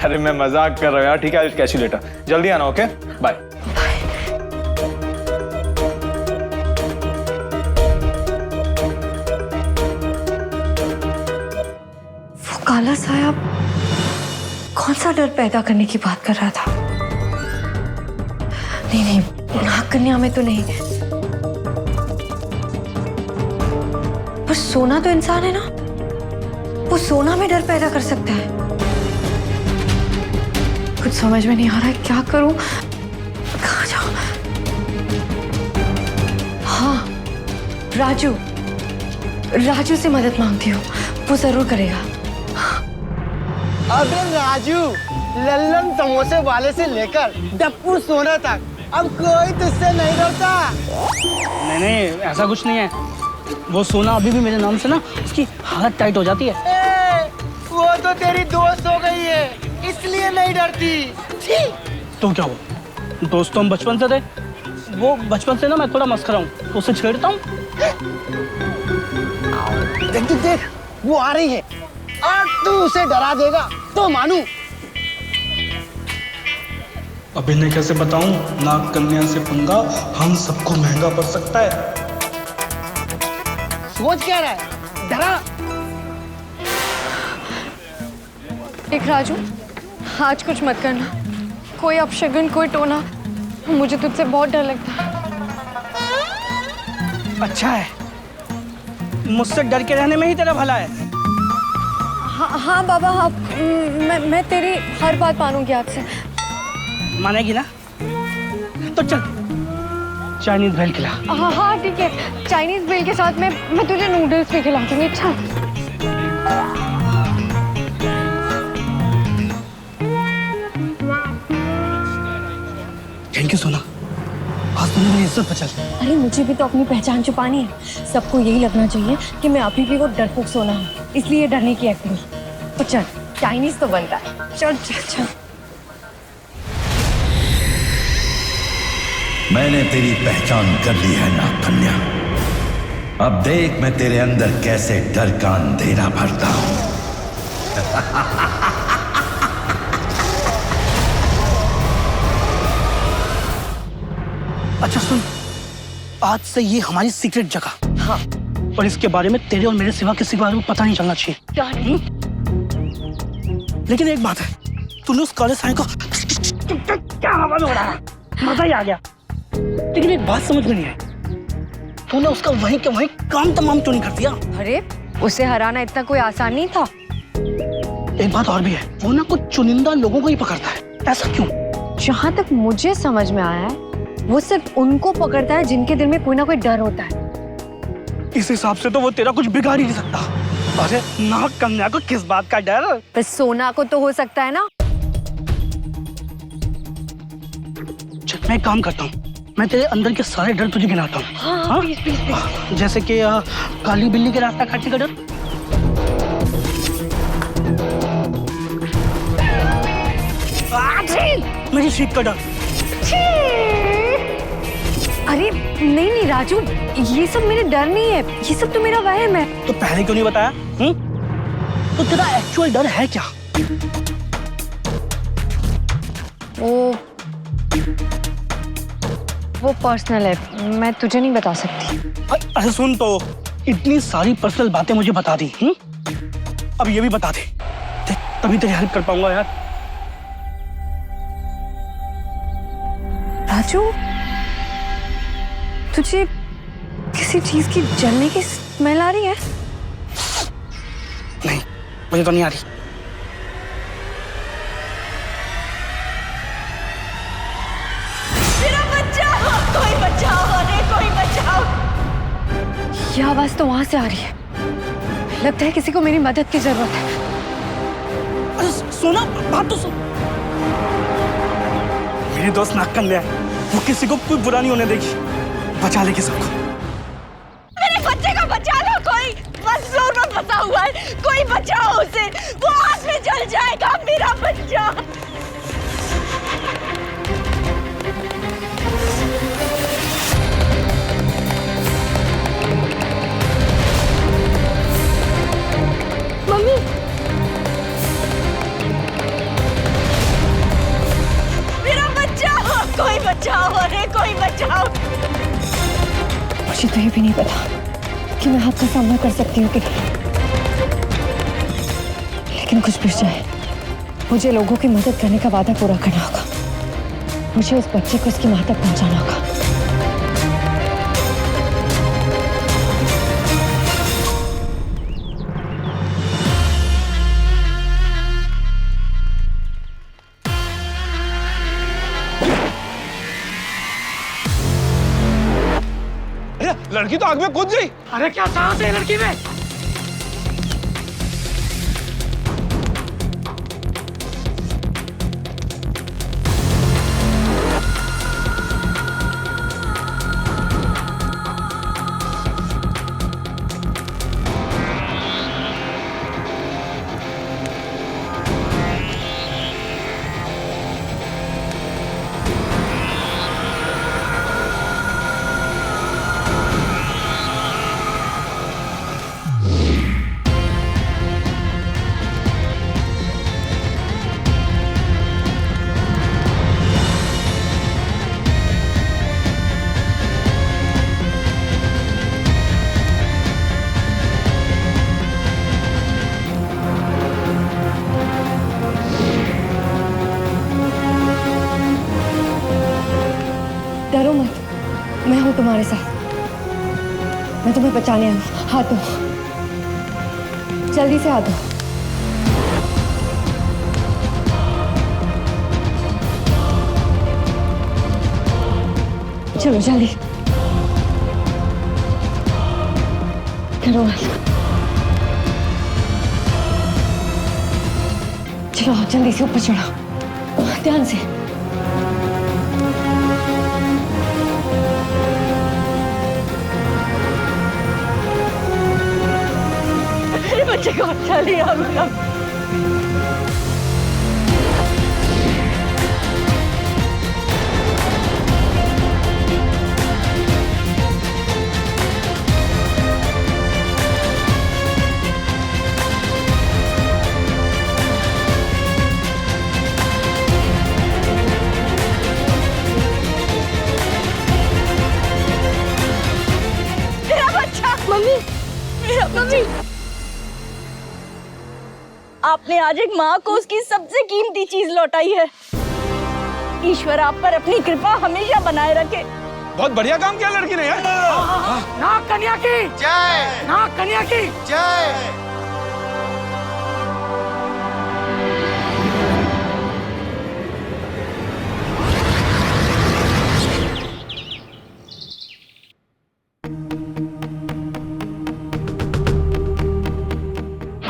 अरे मैं मजाक कर रहा हूँ यार। ठीक है, I will catch you later. जल्दी आना, ओके? बाय। वो काला साया कौन सा डर पैदा करने की बात कर रहा था? नहीं नहीं, नाग कन्या में तो नहीं। पर सोना तो इंसान है ना, वो सोना में डर पैदा कर सकता है। कुछ समझ में नहीं आ रहा है, क्या करूं? कहाँ जाऊं? हाँ, राजू से मदद मांगती हूँ, वो जरूर करेगा। अबे राजू, लल्लन समोसे वाले से लेकर डप्पू सोना तक अब कोई तुझसे नहीं डरता। नहीं, ऐसा कुछ नहीं है। वो सोना अभी भी मेरे नाम से ना उसकी हालत टाइट हो जाती है। वो तो तेरी दोस्त हो गई है, इसलिए नहीं डरती। तो क्या हुआ? दोस्त तो हम बचपन से थे। वो बचपन से ना मैं थोड़ा मस्करा हूँ, तो उसे छेड़ता हूँ। देख, वो आ रही है और तू उसे डरा देगा तो मानू। अब इन्हें कैसे बताऊं? नाग कन्या से पंगा हम सबको महंगा पड़ सकता है। सोच क्या रहा है? डरा। देख राजू, आज कुछ मत करना। कोई अपशगुन, कोई टोना, मुझे तुझसे बहुत डर लगता है। अच्छा है, मुझसे डर के रहने में ही तेरा भला है। हाँ बाबा, हाँ, मैं तेरी हर बात मानूंगी आज से। मानेगी ना? तो चल चाइनीज भेल खिला। हाँ ठीक है, चाइनीज भेल के साथ मैं तुझे नूडल्स भी खिला दूंगी। अच्छा। थैंक यू सोना, आज तुमने मेरी इज्जत बचा ली। अरे मुझे भी तो अपनी पहचान छुपानी है। सबको यही लगना चाहिए कि मैं अभी भी वो डरपोक सोना हूँ, इसलिए डरने की एक्टिंग। तो चल, चाइनीज तो बनता है। चल चल चल। मैंने तेरी पहचान कर ली है नाग कन्या। अब देख मैं तेरे अंदर कैसे डर का अंधेरा भरता हूं। अच्छा सुन, आज से ये हमारी सीक्रेट जगह। हाँ। और इसके बारे में तेरे और मेरे सिवा किसी के बारे में पता नहीं चलना चाहिए। लेकिन एक बात है, तूने उस काले साए को क्या हवा में उड़ाया, मजा ही आ गया। लेकिन एक बात समझ में नहीं आई, तूने उसका वहीं के वहीं काम तमाम क्यों नहीं कर दिया? अरे उसे हराना इतना कोई आसान नहीं था। एक बात और भी है, वो ना कुछ चुनिंदा लोगों को ही पकड़ता है। ऐसा क्यों? जहाँ तक मुझे समझ में आया है, वो सिर्फ उनको पकड़ता है जिनके दिल में कोई ना कोई डर होता है। इस हिसाब से तो वो तेरा कुछ बिगाड़ ही नहीं सकता। अरे नाग कन्या को किस बात का डर? पर सोना को तो हो सकता है ना। चल मैं एक काम करता हूँ, मैं तेरे अंदर के सारे डर तुझे गिनाता हूँ। हाँ? प्लीज। जैसे कि काली बिल्ली के रास्ता काटने का डर, मेरी सीट का डर, अरे नहीं नहीं राजू, ये सब मेरे डर नहीं है, ये सब तो मेरा वहम है। तो पहले क्यों नहीं बताया? तो तेरा एक्चुअल डर है क्या? वो पर्सनल है, मैं तुझे नहीं बता सकती। अरे सुन, तो इतनी सारी पर्सनल बातें मुझे बता दी, अब ये भी बता दे, तभी तेरी हेल्प कर पाऊंगा यार। राजू, तुझे किसी चीज की जलने की स्मेल आ रही है? नहीं, मुझे तो नहीं आ रही। मेरा बचाओ, कोई बचाओ, अरे कोई बचाओ। ये आवाज तो वहां से आ रही है, लगता है किसी को मेरी मदद की जरूरत है। अरे सोना, बात तो सुन। मेरी दोस्त नाक कन्या है, वो किसी को कोई बुरा नहीं होने देगी, बचा लेगी सबको। मेरे बच्चे को बचा लो कोई, मजदूर में फंसा हुआ है, कोई बचाओ उसे, वो आग में जल जाएगा मेरा बच्चा। मम्मी, मेरा बच्चा, कोई बचाओ, अरे कोई बचाओ। मुझे तो ये भी नहीं पता कि मैं हाथ का सामना कर सकती हूँ कि नहीं, लेकिन कुछ भी जाए, मुझे लोगों की मदद करने का वादा पूरा करना होगा। मुझे उस बच्चे को उसकी मां तक पहुंचाना होगा। लड़की तो आग में कूद गई। अरे क्या सांस है लड़की में? डरो मत, मैं हूं तुम्हारे साथ, मैं तुम्हें बचाने आई हूं। हाथ दो, जल्दी से हाथ दो। चलो जल्दी, डरो मत। चलो जल्दी से ऊपर चढ़ो, ध्यान से। बच्चे को बचा लिया मेरा। मेरा बच्चा, मम्मी, मेरा मम्मी। आपने आज एक माँ को उसकी सबसे कीमती चीज लौटाई है। ईश्वर आप पर अपनी कृपा हमेशा बनाए रखे। बहुत बढ़िया काम किया लड़की ने यार। नाग कन्या की जय, नाग कन्या की जय।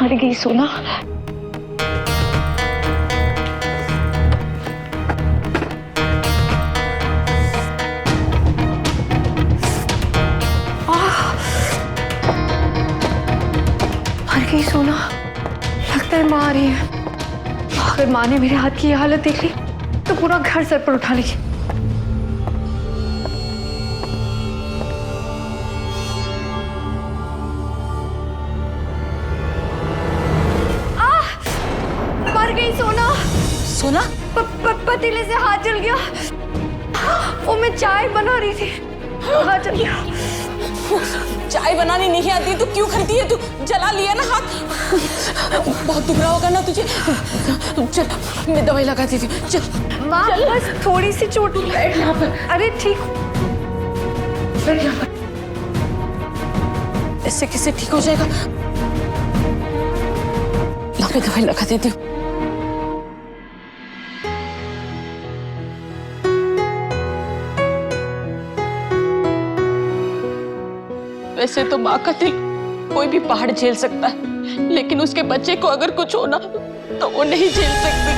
मर गई सोना। मर गई सोना, लगता है माँ आ रही है। अगर माँ ने मेरे हाथ की ये हालत देख ली तो पूरा घर सर पर उठा लेगी। पतीले से हाथ जल गया। वो मैं चाय बना रही थी, हाथ जल गया। चाय बनानी नहीं आती तो क्यों करती है तू? जला लिया ना हाथ। बहुत दुख रहा होगा ना तुझे। चल मैं दवाई लगा देती हूँ। चल माँ, बस थोड़ी सी चोट है यहाँ पर। अरे ठीक, इससे कैसे ठीक हो जाएगा? ला मैं दवाई लगा देती हूँ। वैसे तो माँ का दिल कोई भी पहाड़ झेल सकता है, लेकिन उसके बच्चे को अगर कुछ होना तो वो नहीं झेल सकती।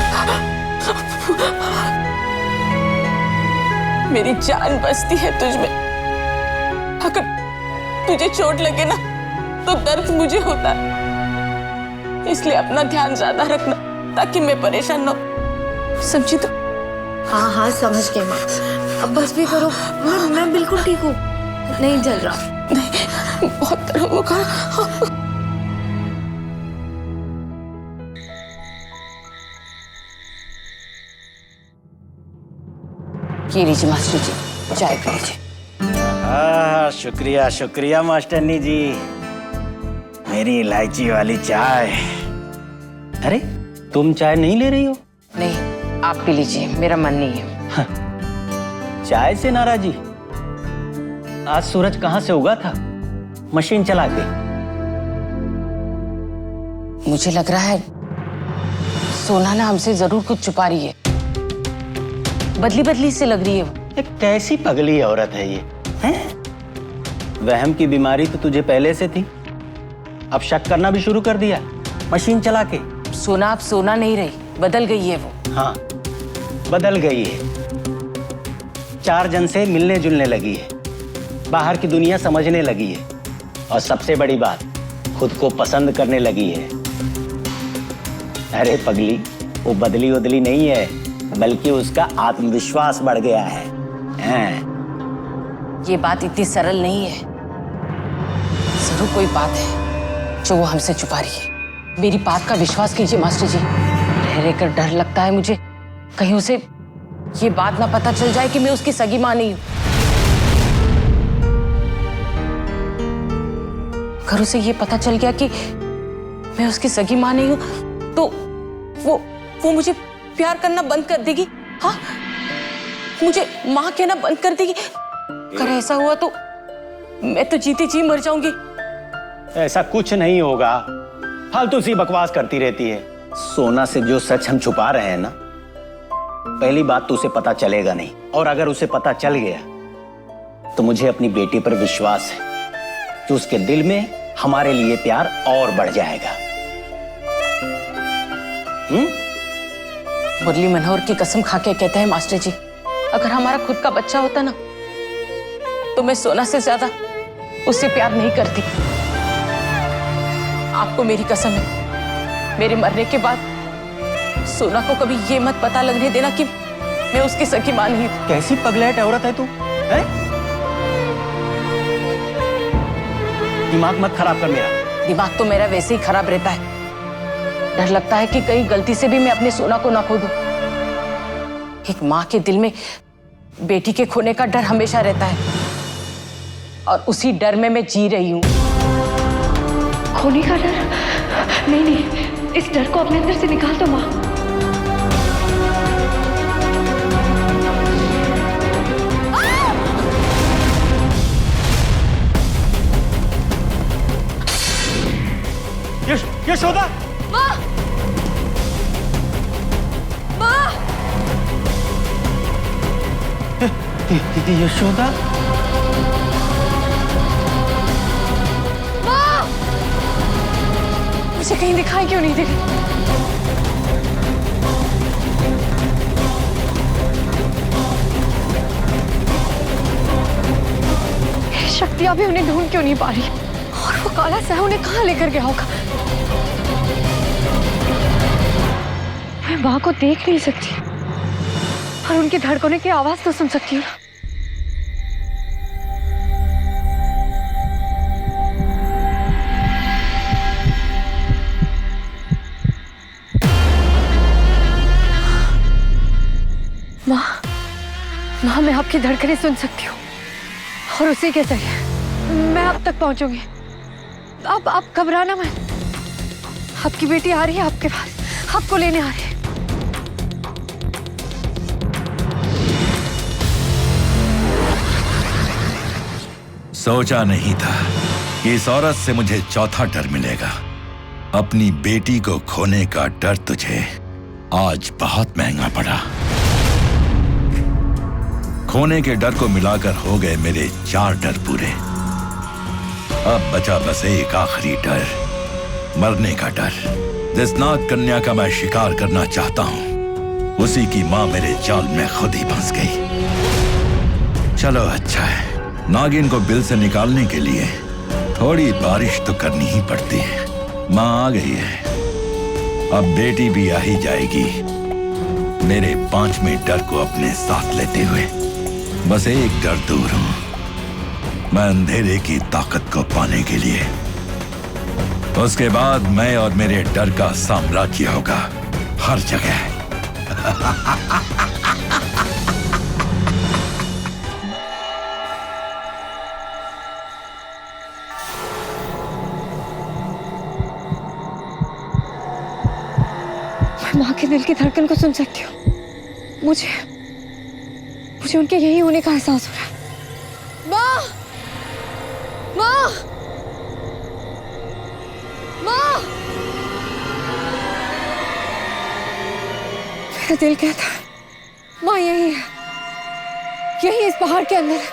मेरी जान बसती है तुझ में। अगर तुझे चोट लगे ना तो दर्द मुझे होता है, इसलिए अपना ध्यान ज्यादा रखना ताकि मैं परेशान ना हो। समझी तो? हाँ हाँ समझ गई माँ, अब बस भी करो। मैं बिल्कुल ठीक हूँ, नहीं जल रहा। नहीं, बहुत दर्द होगा। ये लीजिए मास्टर जी, चाय पी लीजिए। शुक्रिया शुक्रिया मास्टरनी जी, मेरी इलायची वाली चाय। अरे तुम चाय नहीं ले रही हो? नहीं, आप पी लीजिए, मेरा मन नहीं है। चाय से नाराजी? आज सूरज कहाँ से उगा था? मशीन चला के? मुझे लग रहा है सोना ना हमसे जरूर कुछ छुपा रही है। बदली बदली से लग रही है वो। एक कैसी पगली औरत है ये, हैं? वहम की बीमारी तो तुझे पहले से थी, अब शक करना भी शुरू कर दिया मशीन चला के। सोना अब सोना नहीं रही, बदल गई है वो। हाँ बदल गई है, चार जन से मिलने जुलने लगी है, बाहर की दुनिया समझने लगी है, और सबसे बड़ी बात खुद को पसंद करने लगी है। अरे पगली, वो बदली बदली नहीं है, बल्कि उसका आत्मविश्वास बढ़ गया है। ये बात इतनी सरल नहीं है, जरूर कोई बात है जो वो हमसे छुपा रही है। मेरी बात का विश्वास कीजिए मास्टर जी, रह रहकर डर लगता है मुझे कहीं उसे ये बात ना पता चल जाए कि मैं उसकी सगी मां नहीं हूं। अगर उसे ये पता चल गया कि मैं उसकी सगी मां नहीं हूं तो वो मुझे प्यार करना बंद कर देगी। हाँ, मुझे मां कहना बंद कर देगी। अगर ऐसा हुआ तो मैं तो जीती जी मर जाऊंगी। ऐसा कुछ नहीं होगा, फालतू सी बकवास करती रहती है। सोना से जो सच हम छुपा रहे हैं ना, पहली बात तो उसे पता चलेगा नहीं, और अगर उसे पता चल गया तो मुझे अपनी बेटी पर विश्वास है कि उसके दिल में हमारे लिए प्यार और बढ़ जाएगा। मुरली मनोहर की कसम खा के कहते हैं मास्टर जी, अगर हमारा खुद का बच्चा होता ना तो मैं सोना से ज्यादा उससे प्यार नहीं करती। आपको मेरी कसम है, मेरे मरने के बाद सोना को कभी ये मत पता लगने देना कि मैं उसकी सगी मां नहीं। कैसी पगलैट औरत है तू, है? दिमाग मत खराब कर मेरा। दिमाग तो मेरा वैसे ही खराब रहता है। डर लगता है कि कहीं गलती से भी मैं अपने सोना को ना खो दूं। एक माँ के दिल में बेटी के खोने का डर हमेशा रहता है, और उसी डर में मैं जी रही हूँ। खोने का डर? नहीं नहीं, इस डर को अपने अंदर से निकाल दो माँ। यशोदा! माँ! माँ! यशोदा! माँ! मुझे कहीं दिखाई क्यों नहीं दे रही? शक्तियां भी उन्हें ढूंढ क्यों नहीं पा रही? और वो काला साया उन्हें कहाँ लेकर गया होगा? मैं माँ को देख नहीं सकती, पर उनकी धड़कनों की आवाज तो सुन सकती हूँ। आपकी धड़कनें सुन सकती हूँ और उसी के जरिए मैं आप तक पहुंचूंगी। आप घबराना मत। आपकी बेटी आ रही है आपके पास, आपको लेने आ रही है। सोचा नहीं था कि इस औरत से मुझे चौथा डर मिलेगा। अपनी बेटी को खोने का डर तुझे आज बहुत महंगा पड़ा। खोने के डर को मिलाकर हो गए मेरे 4 डर पूरे। अब बचा बस एक आखिरी डर, मरने का डर। जिस नाग कन्या का मैं शिकार करना चाहता हूं, उसी की मां मेरे जाल में खुद ही फंस गई। चलो अच्छा है, नागिन को बिल से निकालने के लिए थोड़ी बारिश तो करनी ही पड़ती है। मां आ गई है, अब बेटी भी आ ही जाएगी, मेरे 5वें डर को अपने साथ लेते हुए। बस एक डर दूर हूं, मैं अंधेरे की ताकत को पाने के लिए। उसके बाद मैं और मेरे डर का साम्राज्य होगा हर जगह। मैं माँ के दिल की धड़कन को सुन सकती हूँ। मुझे उनके यही होने का एहसास हो रहा है। माँ, माँ, माँ। मेरा दिल कहता है माँ यही है, यही इस पहाड़ के अंदर है।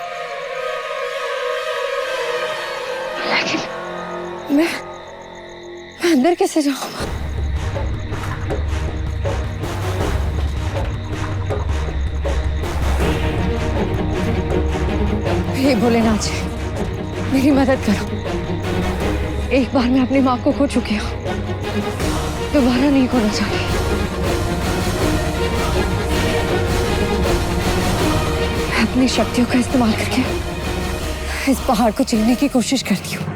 लेकिन मैं अंदर कैसे जाऊँ? हे भोलेनाथ जी, मेरी मदद करो। एक बार मैं अपनी माँ को खो चुकी हूँ, दोबारा नहीं खोना चाहती। मैं अपनी शक्तियों का इस्तेमाल करके इस पहाड़ को चीरने की कोशिश करती हूँ।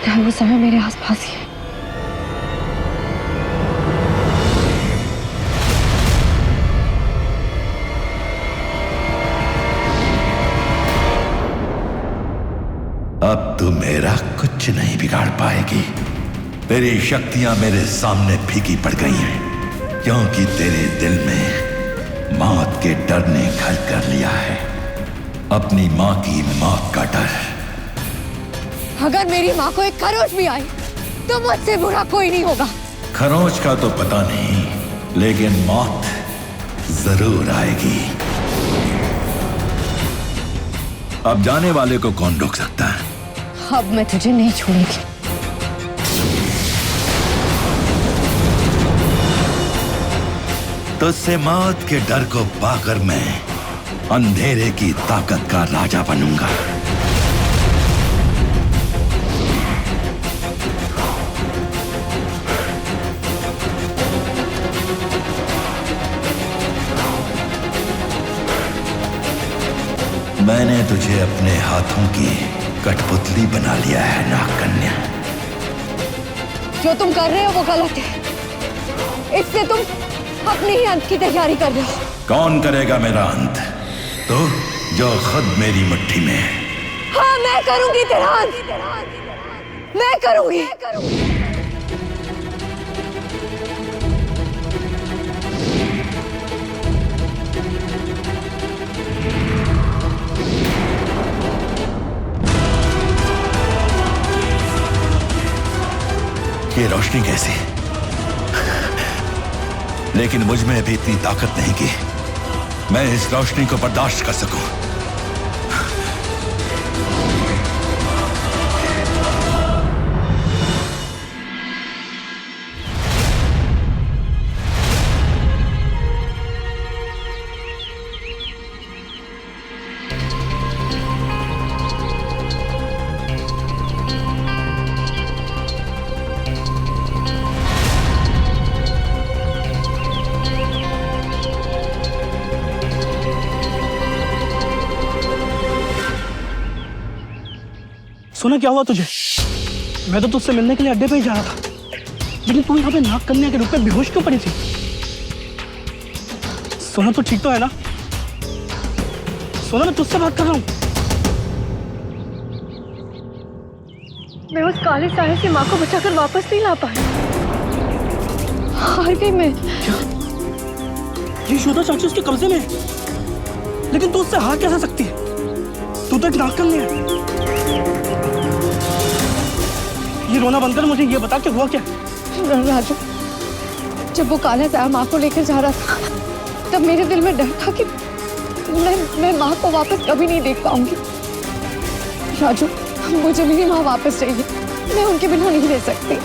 लगता है वो समय मेरे आसपास ही है। अब तू मेरा कुछ नहीं बिगाड़ पाएगी। तेरी शक्तियां मेरे सामने फीकी पड़ गई हैं, क्योंकि तेरे दिल में मौत के डर ने घर कर लिया है। अपनी मां की मौत का डर। अगर मेरी माँ को एक खरोच भी आई तो मुझसे बुरा कोई नहीं होगा। खरोच का तो पता नहीं, लेकिन मौत जरूर आएगी। अब जाने वाले को कौन रोक सकता है? अब मैं तुझे नहीं छोड़ूंगी। तुझसे मौत के डर को पाकर मैं अंधेरे की ताकत का राजा बनूंगा। मैंने तुझे अपने हाथों की कठपुतली बना लिया है नाग कन्या। जो तुम कर रहे हो वो गलत है। इससे तुम अपने ही अंत की तैयारी कर रहे हो। कौन करेगा मेरा अंत? तो जो खुद मेरी मुट्ठी में है। हाँ, मैं करूंगी तेरा अंत। मैं करूंगी। ये रोशनी कैसी? लेकिन मुझ में अभी इतनी ताकत नहीं कि मैं इस रोशनी को बर्दाश्त कर सकूं। सोना क्या हुआ तुझे? मैं तो तुझसे मिलने के लिए अड्डे पे ही जा रहा था, लेकिन तू यहाँ पे नाग कन्या के रूप में बेहोश क्यों पड़ी थी? सोना तू ठीक तो है ना? सोना मैं तुझसे बात कर रहा हूँ। मैं उस काले साये से माँ को बचाकर वापस नहीं ला पाई। हार गई मैं। क्या? ये यशोदा चाची उसके कब्जे में है, लेकिन तू उससे हार कैसे सकती है? तू तो एक नाग कन्या है। ये रोना बंद कर, मुझे ये बता कि हुआ क्या? राजू, जब वो काला साया माँ को लेकर जा रहा था, तब मेरे दिल में डर था कि मैं माँ को वापस कभी नहीं देख पाऊंगी। राजू, मुझे मेरी माँ वापस चाहिए। मैं उनके बिना नहीं रह सकती।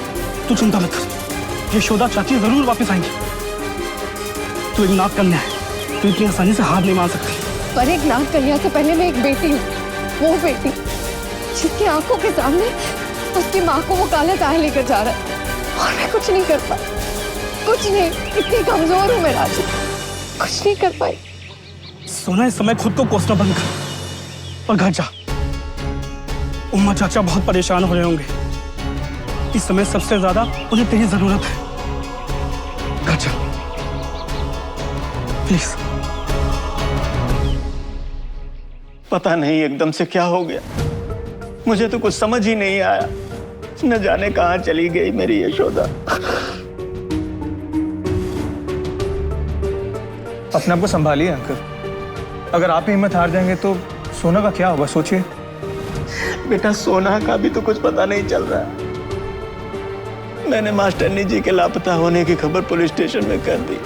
तू चिंता मत कर, यशोदा चाची जरूर वापस आएंगी। तू एक नाग कन्या है, तू इतनी आसानी से हार नहीं मान सकती। पर एक नाग कन्या से पहले मैं एक बेटी हूँ, वो बेटी जिसकी आंखों के सामने उसकी माँ को वो काला साया लेकर जा रहा है, और मैं कुछ नहीं कर पाई। कुछ नहीं, इतनी कमजोर हूँ मैं राजू, कुछ नहीं कर पाई। सोना, इस समय खुद को कोसना बंद कर और घर जा। उम्मा चाचा बहुत परेशान हो रहे होंगे। इस समय सबसे ज्यादा उन्हें तेरी जरूरत है। घर जा प्लीज। पता नहीं एकदम से क्या हो गया, मुझे तो कुछ समझ ही नहीं आया। न जाने कहां चली गई मेरी यशोदा। अपने आप को संभालिए अंकल, अगर आप ही हिम्मत हार जाएंगे तो सोना का क्या होगा, सोचिए। बेटा, सोना का भी तो कुछ पता नहीं चल रहा है। मैंने मास्टरनी जी के लापता होने की खबर पुलिस स्टेशन में कर दी।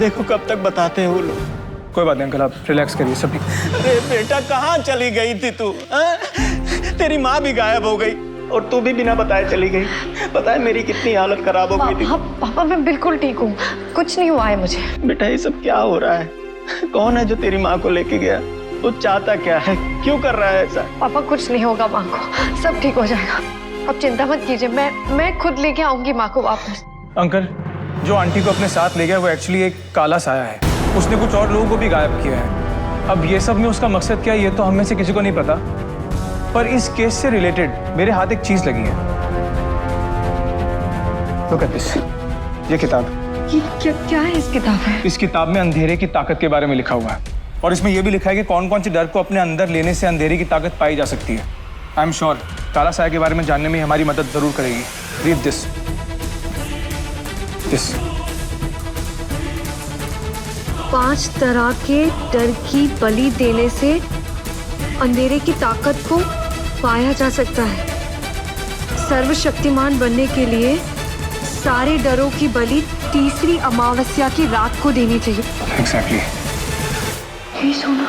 देखो कब तक बताते हैं वो लोग। कोई बात नहीं अंकल, आप रिलैक्स करिए, सब ठीक। अरे बेटा, कहाँ चली गई थी तू? तेरी माँ भी गायब हो गई और तू भी बिना बताए चली गई। पता है मेरी कितनी हालत खराब हो गई थी। पापा, मैं बिल्कुल ठीक हूँ, कुछ नहीं हुआ है मुझे। बेटा, ये सब क्या हो रहा है? कौन है जो तेरी माँ को लेके गया? वो चाहता क्या है? क्यों कर रहा है ऐसा? पापा, कुछ नहीं होगा माँ को, सब ठीक हो जाएगा। अब चिंता मत कीजिए, मैं खुद लेके आऊंगी माँ को वापस। अंकल, जो आंटी को अपने साथ ले गया वो एक्चुअली एक काला साया है। उसने कुछ और लोगों को भी गायब किया है। अब ये सब में उसका मकसद क्या है ये तो हम में से किसी को नहीं पता, पर इस केस से रिलेटेड मेरे हाथ एक चीज लगी है। Look at this, ये किताब। ये क्या है इस किताब में? इस किताब में अंधेरे की ताकत के बारे में लिखा हुआ है, और इसमें यह भी लिखा है कि कौन कौन से डर को अपने अंदर लेने से अंधेरे की ताकत पाई जा सकती है। आई एम श्योर काला साया के बारे में जानने में हमारी मदद जरूर करेगी। Read this. 5 तरह के डर की बलि देने से अंधेरे की ताकत को पाया जा सकता है। सर्वशक्तिमान बनने के लिए सारे डरों की बलि तीसरी अमावस्या की रात को देनी चाहिए। Exactly. ये सोना,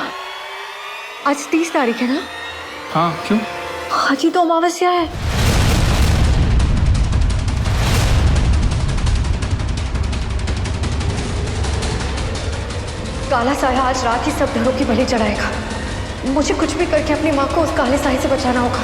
आज 30 तारीख है ना? हाँ, क्यों? आज ही तो अमावस्या है। काला साया आज रात ही सब डरों की बलि चढ़ाएगा। मुझे कुछ भी करके अपनी माँ को उस काले साये से बचाना होगा।